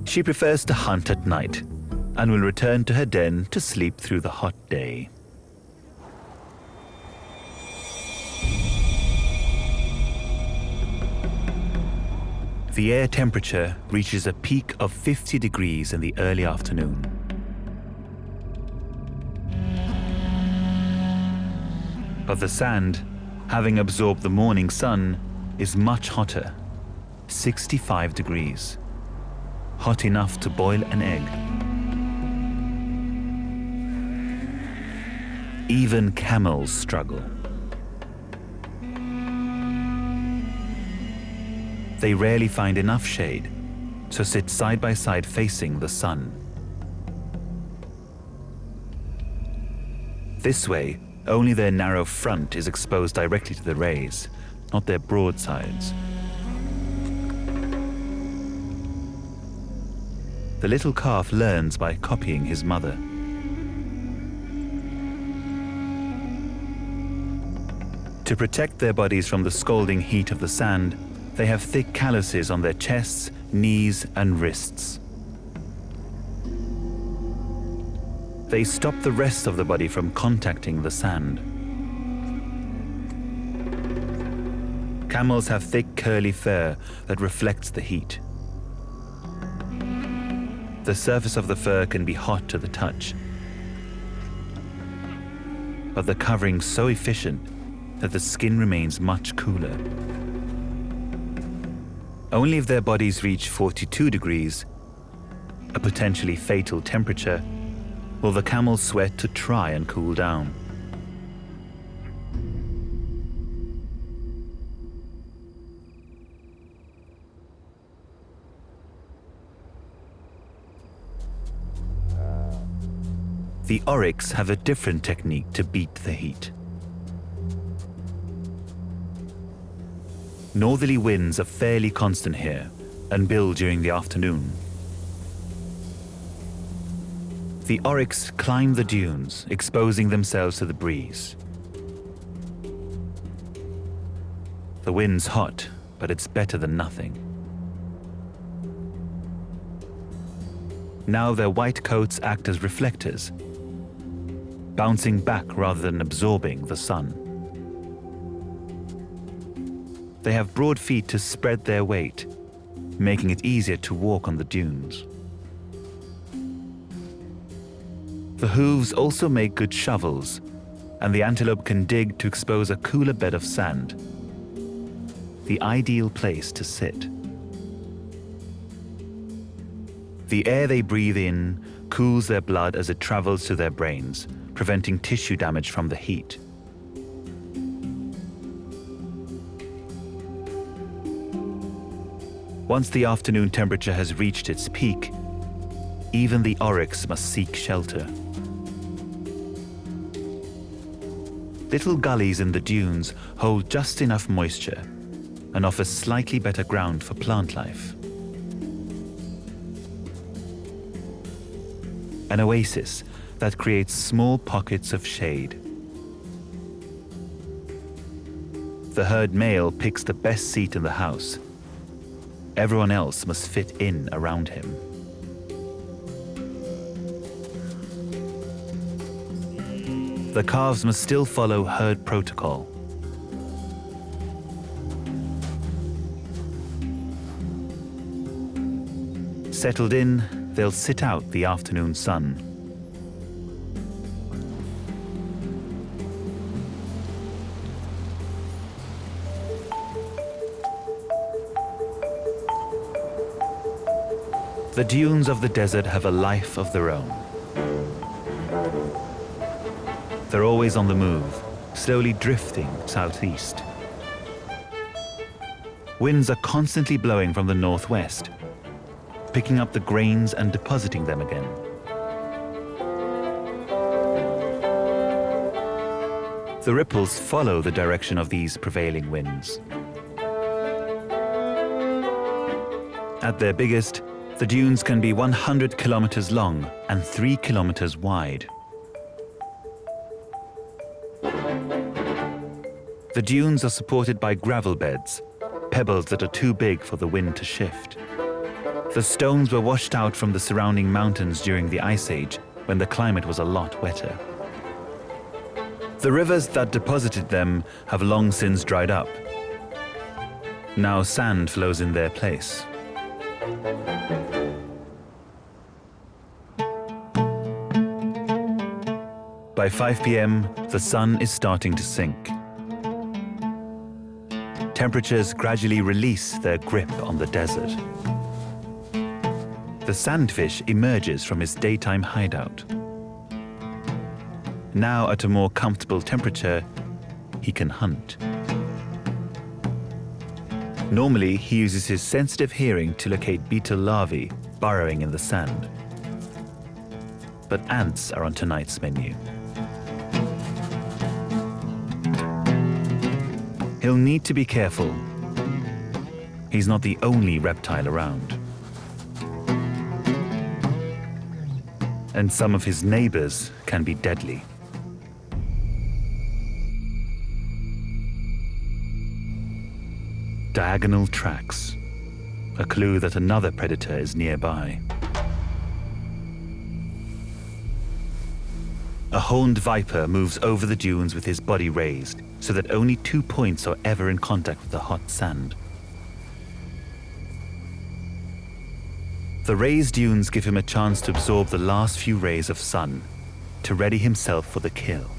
She prefers to hunt at night and will return to her den to sleep through the hot day. The air temperature reaches a peak of 50 degrees in the early afternoon. But the sand, having absorbed the morning sun, is much hotter, 65 degrees, hot enough to boil an egg. Even camels struggle. They rarely find enough shade, so sit side by side facing the sun. This way, only their narrow front is exposed directly to the rays, not their broad sides. The little calf learns by copying his mother. To protect their bodies from the scalding heat of the sand, They have thick calluses on their chests, knees, and wrists. They stop the rest of the body from contacting the sand. Camels have thick, curly fur that reflects the heat. The surface of the fur can be hot to the touch, but the covering's so efficient that the skin remains much cooler. Only if their bodies reach 42 degrees, a potentially fatal temperature, will the camel sweat to try and cool down. The oryx have a different technique to beat the heat. Northerly winds are fairly constant here and build during the afternoon. The oryx climb the dunes, exposing themselves to the breeze. The wind's hot, but it's better than nothing. Now their white coats act as reflectors, bouncing back rather than absorbing the sun. They have broad feet to spread their weight, making it easier to walk on the dunes. The hooves also make good shovels, and the antelope can dig to expose a cooler bed of sand, the ideal place to sit. The air they breathe in cools their blood as it travels to their brains, preventing tissue damage from the heat. Once the afternoon temperature has reached its peak, even the oryx must seek shelter. Little gullies in the dunes hold just enough moisture and offer slightly better ground for plant life. An oasis that creates small pockets of shade. The herd male picks the best seat in the house. Everyone else must fit in around him. The calves must still follow herd protocol. Settled in, they'll sit out the afternoon sun. The dunes of the desert have a life of their own. They're always on the move, slowly drifting southeast. Winds are constantly blowing from the northwest, picking up the grains and depositing them again. The ripples follow the direction of these prevailing winds. At their biggest, the dunes can be 100 kilometers long and 3 kilometers wide. The dunes are supported by gravel beds, pebbles that are too big for the wind to shift. The stones were washed out from the surrounding mountains during the Ice Age, when the climate was a lot wetter. The rivers that deposited them have long since dried up. Now sand flows in their place. By 5 p.m., the sun is starting to sink. Temperatures gradually release their grip on the desert. The sandfish emerges from his daytime hideout. Now at a more comfortable temperature, he can hunt. Normally, he uses his sensitive hearing to locate beetle larvae burrowing in the sand. But ants are on tonight's menu. He'll need to be careful. He's not the only reptile around. And some of his neighbors can be deadly. Diagonal tracks, a clue that another predator is nearby. A horned viper moves over the dunes with his body raised, so that only 2 points are ever in contact with the hot sand. The raised dunes give him a chance to absorb the last few rays of sun, to ready himself for the kill.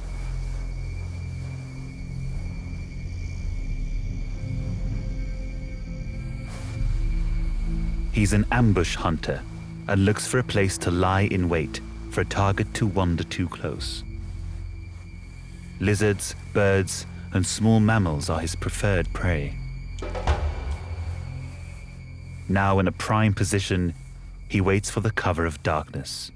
He's an ambush hunter and looks for a place to lie in wait for a target to wander too close. Lizards, birds, and small mammals are his preferred prey. Now in a prime position, he waits for the cover of darkness.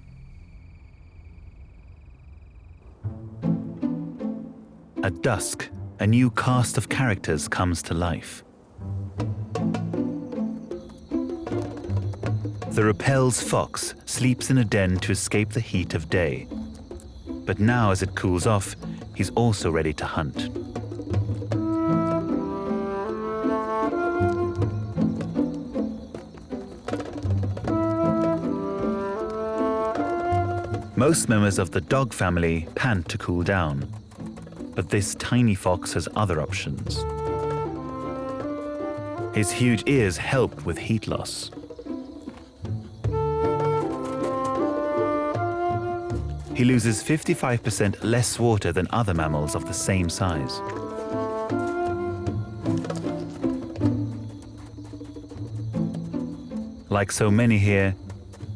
At dusk, a new cast of characters comes to life. The Ruppell's fox sleeps in a den to escape the heat of day. But now as it cools off, he's also ready to hunt. Most members of the dog family pant to cool down, but this tiny fox has other options. His huge ears help with heat loss. He loses 55% less water than other mammals of the same size. Like so many here,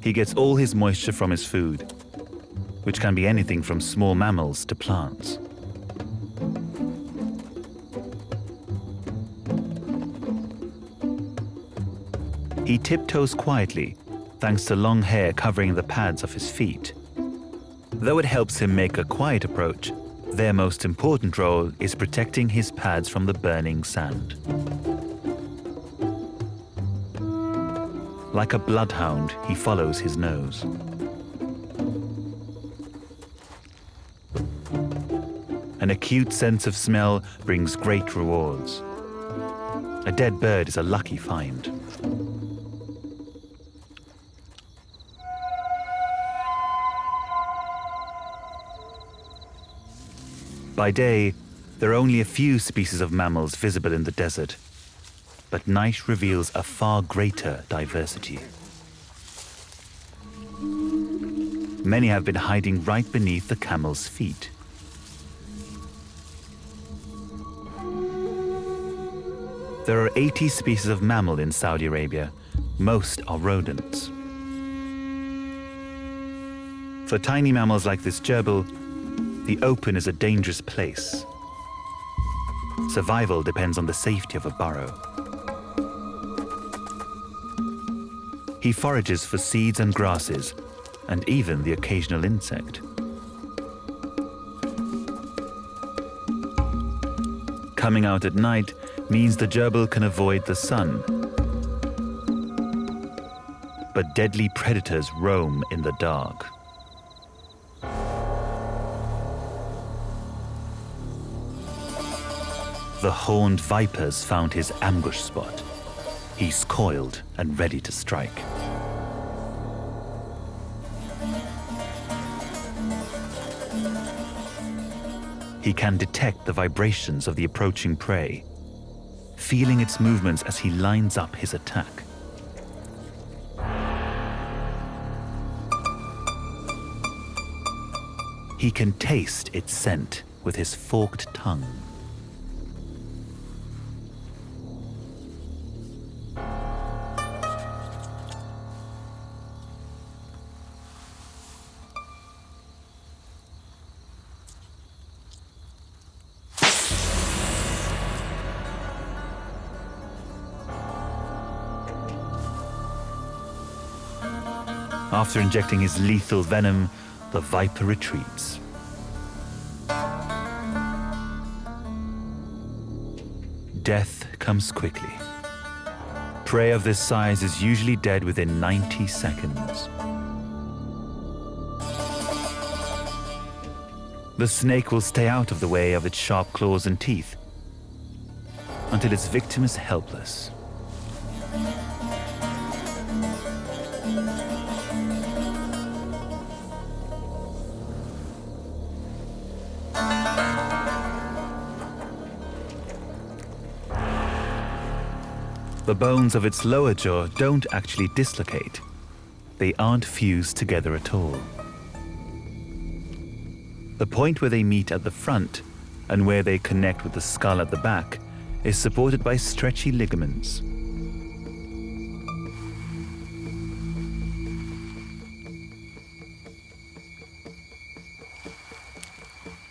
he gets all his moisture from his food, which can be anything from small mammals to plants. He tiptoes quietly, thanks to long hair covering the pads of his feet. Though it helps him make a quiet approach, their most important role is protecting his pads from the burning sand. Like a bloodhound, he follows his nose. An acute sense of smell brings great rewards. A dead bird is a lucky find. By day, there are only a few species of mammals visible in the desert, but night reveals a far greater diversity. Many have been hiding right beneath the camel's feet. There are 80 species of mammal in Saudi Arabia. Most are rodents. For tiny mammals like this gerbil, the open is a dangerous place. Survival depends on the safety of a burrow. He forages for seeds and grasses, and even the occasional insect. Coming out at night means the gerbil can avoid the sun. But deadly predators roam in the dark. The horned viper's found his ambush spot. He's coiled and ready to strike. He can detect the vibrations of the approaching prey, feeling its movements as he lines up his attack. He can taste its scent with his forked tongue. After injecting his lethal venom, the viper retreats. Death comes quickly. Prey of this size is usually dead within 90 seconds. The snake will stay out of the way of its sharp claws and teeth. until its victim is helpless. The bones of its lower jaw don't actually dislocate. They aren't fused together at all. The point where they meet at the front and where they connect with the skull at the back is supported by stretchy ligaments.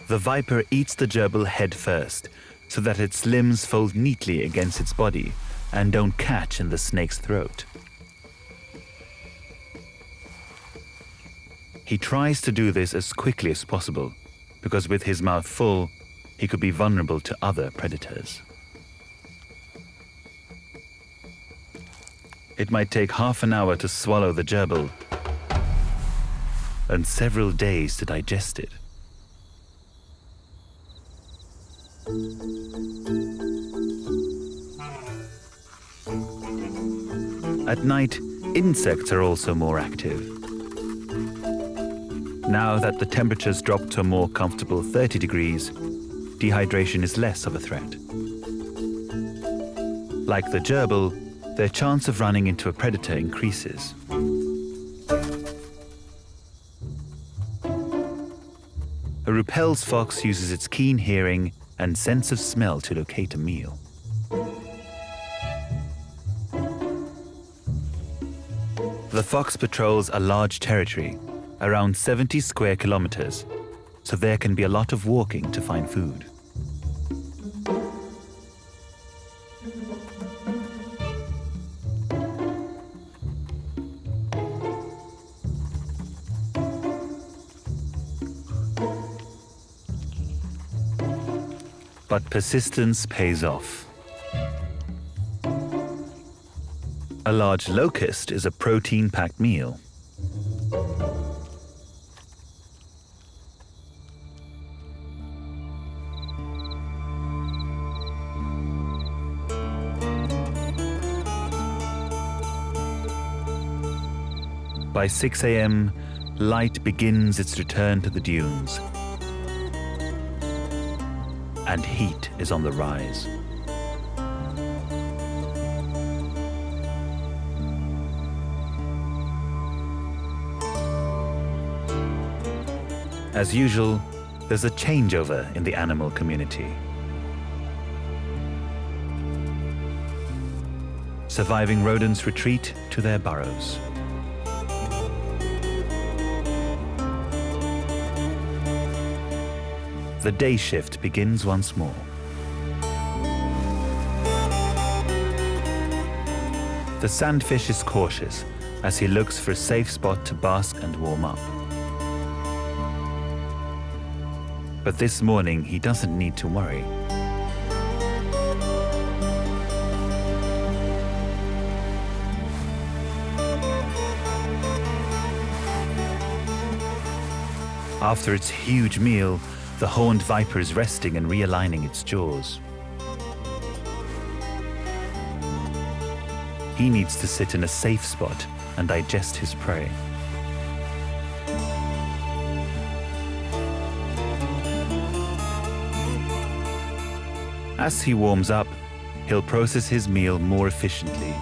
The viper eats the gerbil head first, so that its limbs fold neatly against its body and don't catch in the snake's throat. He tries to do this as quickly as possible, because with his mouth full, he could be vulnerable to other predators. It might take half an hour to swallow the gerbil and several days to digest it. At night, insects are also more active. Now that the temperatures drop to a more comfortable 30 degrees, dehydration is less of a threat. Like the gerbil, their chance of running into a predator increases. A Ruppell's fox uses its keen hearing and sense of smell to locate a meal. The fox patrols a large territory, around 70 square kilometers, so there can be a lot of walking to find food. But persistence pays off. A large locust is a protein-packed meal. By 6 a.m., light begins its return to the dunes, and heat is on the rise. As usual, there's a changeover in the animal community. Surviving rodents retreat to their burrows. The day shift begins once more. The sandfish is cautious as he looks for a safe spot to bask and warm up. But this morning, he doesn't need to worry. After its huge meal, the horned viper is resting and realigning its jaws. He needs to sit in a safe spot and digest his prey. As he warms up, he'll process his meal more efficiently.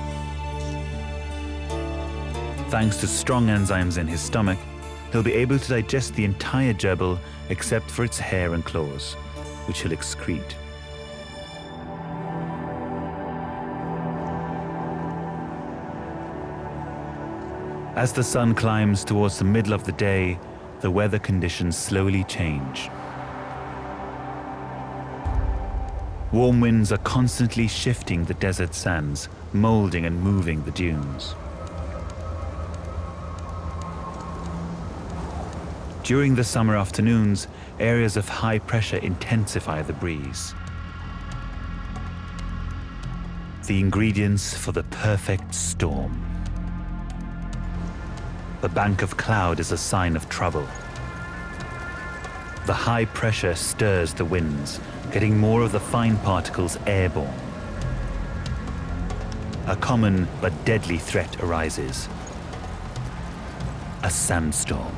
Thanks to strong enzymes in his stomach, he'll be able to digest the entire gerbil except for its hair and claws, which he'll excrete. As the sun climbs towards the middle of the day, the weather conditions slowly change. Warm winds are constantly shifting the desert sands, molding and moving the dunes. During the summer afternoons, areas of high pressure intensify the breeze. The ingredients for the perfect storm. The bank of cloud is a sign of trouble. The high pressure stirs the winds, getting more of the fine particles airborne. a common but deadly threat arises: a sandstorm.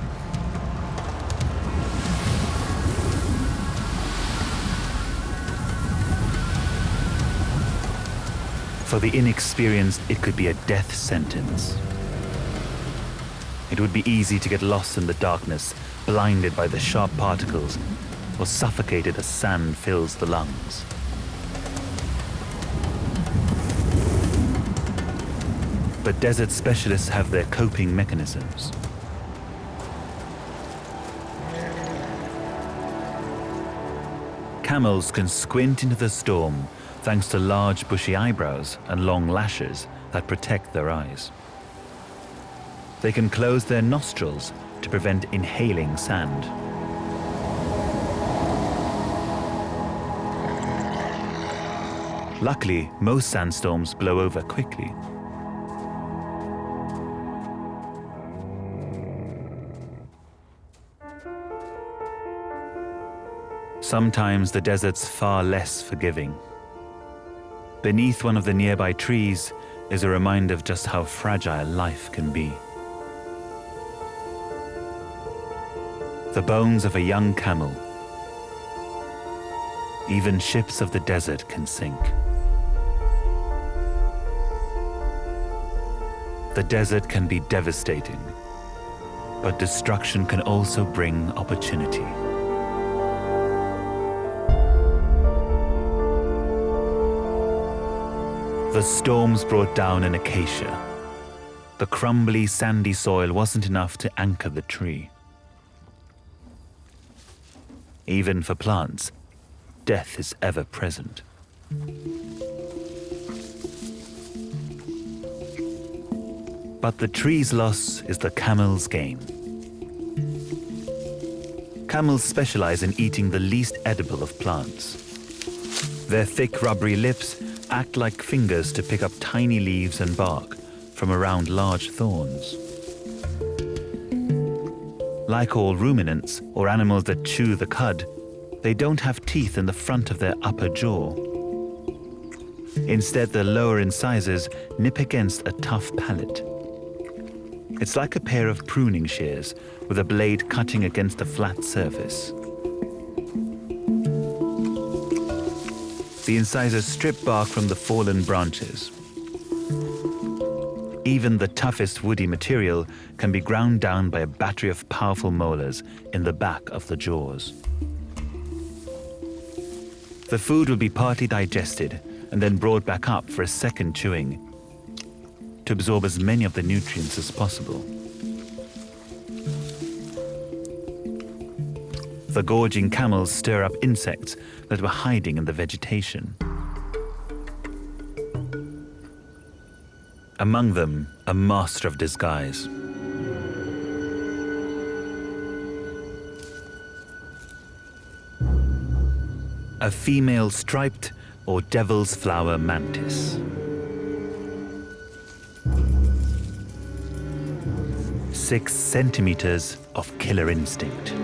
For the inexperienced, it could be a death sentence. It would be easy to get lost in the darkness, blinded by the sharp particles, or suffocated as sand fills the lungs. But desert specialists have their coping mechanisms. Camels can squint into the storm thanks to large bushy eyebrows and long lashes that protect their eyes. They can close their nostrils to prevent inhaling sand. Luckily, most sandstorms blow over quickly. Sometimes the desert's far less forgiving. Beneath one of the nearby trees is a reminder of just how fragile life can be. The bones of a young camel. Even ships of the desert can sink. The desert can be devastating, but destruction can also bring opportunity. The storms brought down an acacia. The crumbly, sandy soil wasn't enough to anchor the tree. Even for plants, death is ever present. But the tree's loss is the camel's gain. Camels specialize in eating the least edible of plants. Their thick, rubbery lips act like fingers to pick up tiny leaves and bark from around large thorns. Like all ruminants, or animals that chew the cud, they don't have teeth in the front of their upper jaw. Instead, the lower incisors nip against a tough palate. It's like a pair of pruning shears with a blade cutting against a flat surface. The incisors strip bark from the fallen branches. Even the toughest woody material can be ground down by a battery of powerful molars in the back of the jaws. The food will be partly digested and then brought back up for a second chewing to absorb as many of the nutrients as possible. The gorging camels stir up insects that were hiding in the vegetation. Among them, a master of disguise. A female striped or devil's flower mantis. 6 centimeters of killer instinct.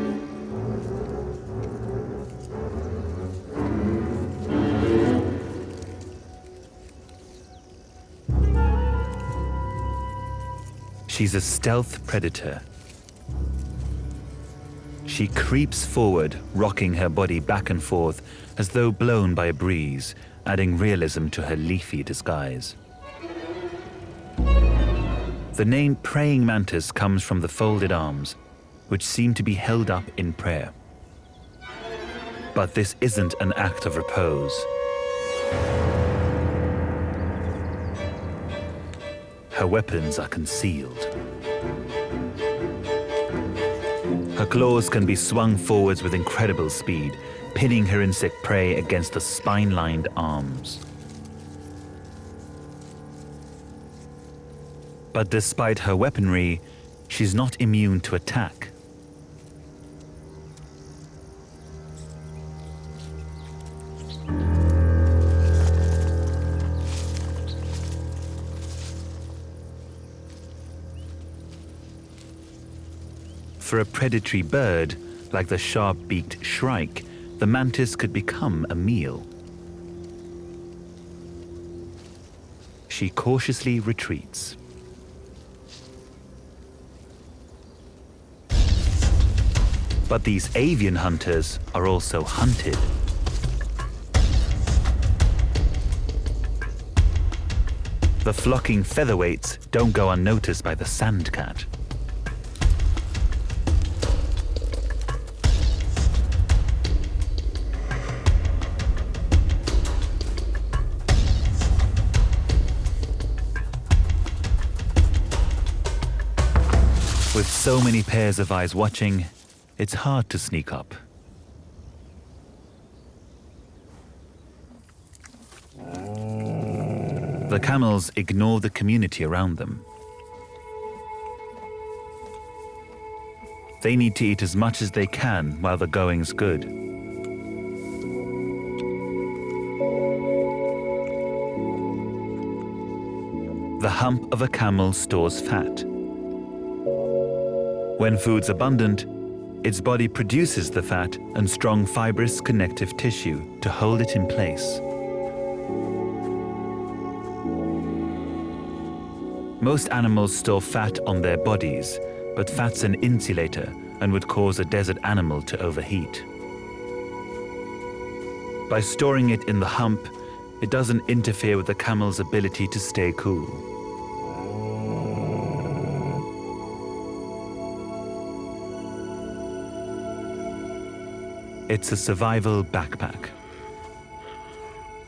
She's a stealth predator. She creeps forward, rocking her body back and forth as though blown by a breeze, adding realism to her leafy disguise. The name praying mantis comes from the folded arms, which seem to be held up in prayer. But this isn't an act of repose. Her weapons are concealed. Her claws can be swung forwards with incredible speed, pinning her insect prey against the spine-lined arms. But despite her weaponry, she's not immune to attack. For a predatory bird, like the sharp-beaked shrike, the mantis could become a meal. she cautiously retreats. But these avian hunters are also hunted. The flocking featherweights don't go unnoticed by the sandcat. With so many pairs of eyes watching, it's hard to sneak up. The camels ignore the community around them. They need to eat as much as they can while the going's good. The hump of a camel stores fat. When food's abundant, its body produces the fat and strong fibrous connective tissue to hold it in place. Most animals store fat on their bodies, but fat's an insulator and would cause a desert animal to overheat. By storing it in the hump, it doesn't interfere with the camel's ability to stay cool. It's a survival backpack.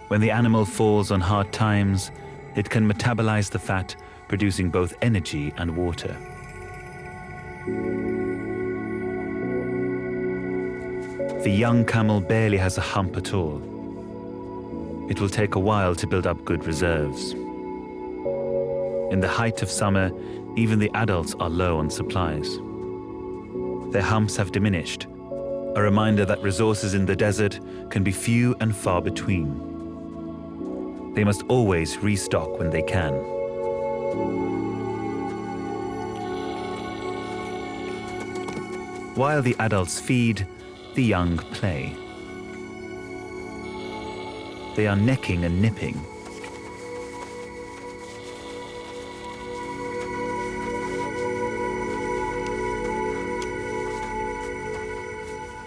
When the animal falls on hard times, it can metabolize the fat, producing both energy and water. The young camel barely has a hump at all. It will take a while to build up good reserves. In the height of summer, even the adults are low on supplies. Their humps have diminished, a reminder that resources in the desert can be few and far between. They must always restock when they can. While the adults feed, the young play. They are necking and nipping.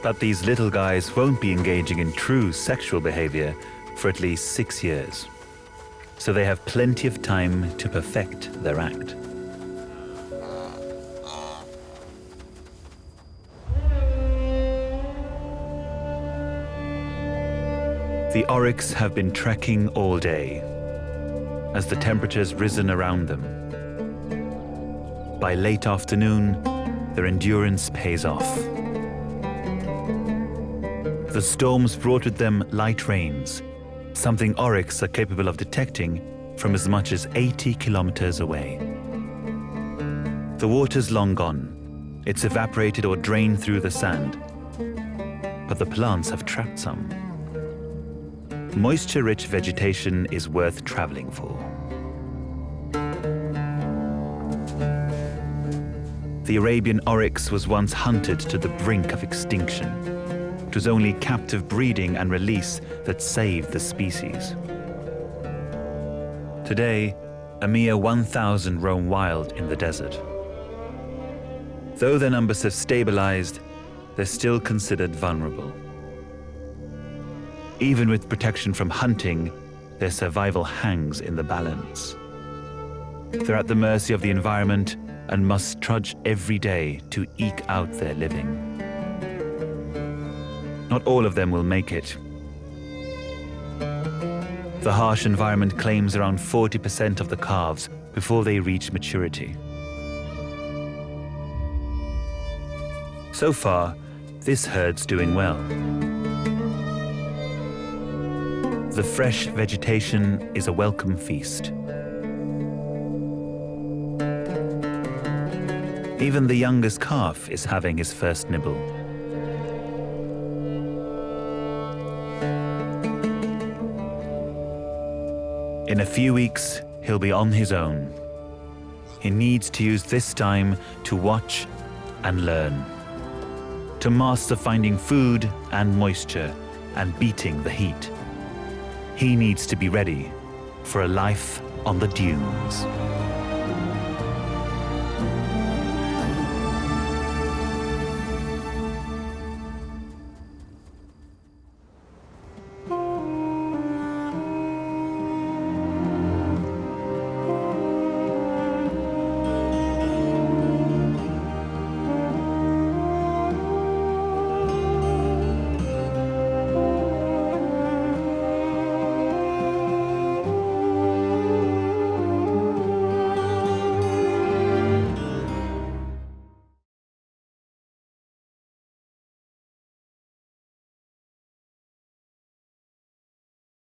But these little guys won't be engaging in true sexual behavior for at least 6 years. So they have plenty of time to perfect their act. The oryx have been trekking all day, as the temperature's risen around them. By late afternoon, their endurance pays off. The storms brought with them light rains, something oryx are capable of detecting from as much as 80 kilometers away. The water's long gone. It's evaporated or drained through the sand. But the plants have trapped some. Moisture-rich vegetation is worth traveling for. The Arabian oryx was once hunted to the brink of extinction. It was only captive breeding and release that saved the species. Today, a mere 1,000 roam wild in the desert. Though their numbers have stabilized, they're still considered vulnerable. Even with protection from hunting, their survival hangs in the balance. They're at the mercy of the environment and must trudge every day to eke out their living. Not all of them will make it. The harsh environment claims around 40% of the calves before they reach maturity. So far, this herd's doing well. The fresh vegetation is a welcome feast. Even the youngest calf is having his first nibble. In a few weeks, he'll be on his own. He needs to use this time to watch and learn, to master finding food and moisture and beating the heat. He needs to be ready for a life on the dunes.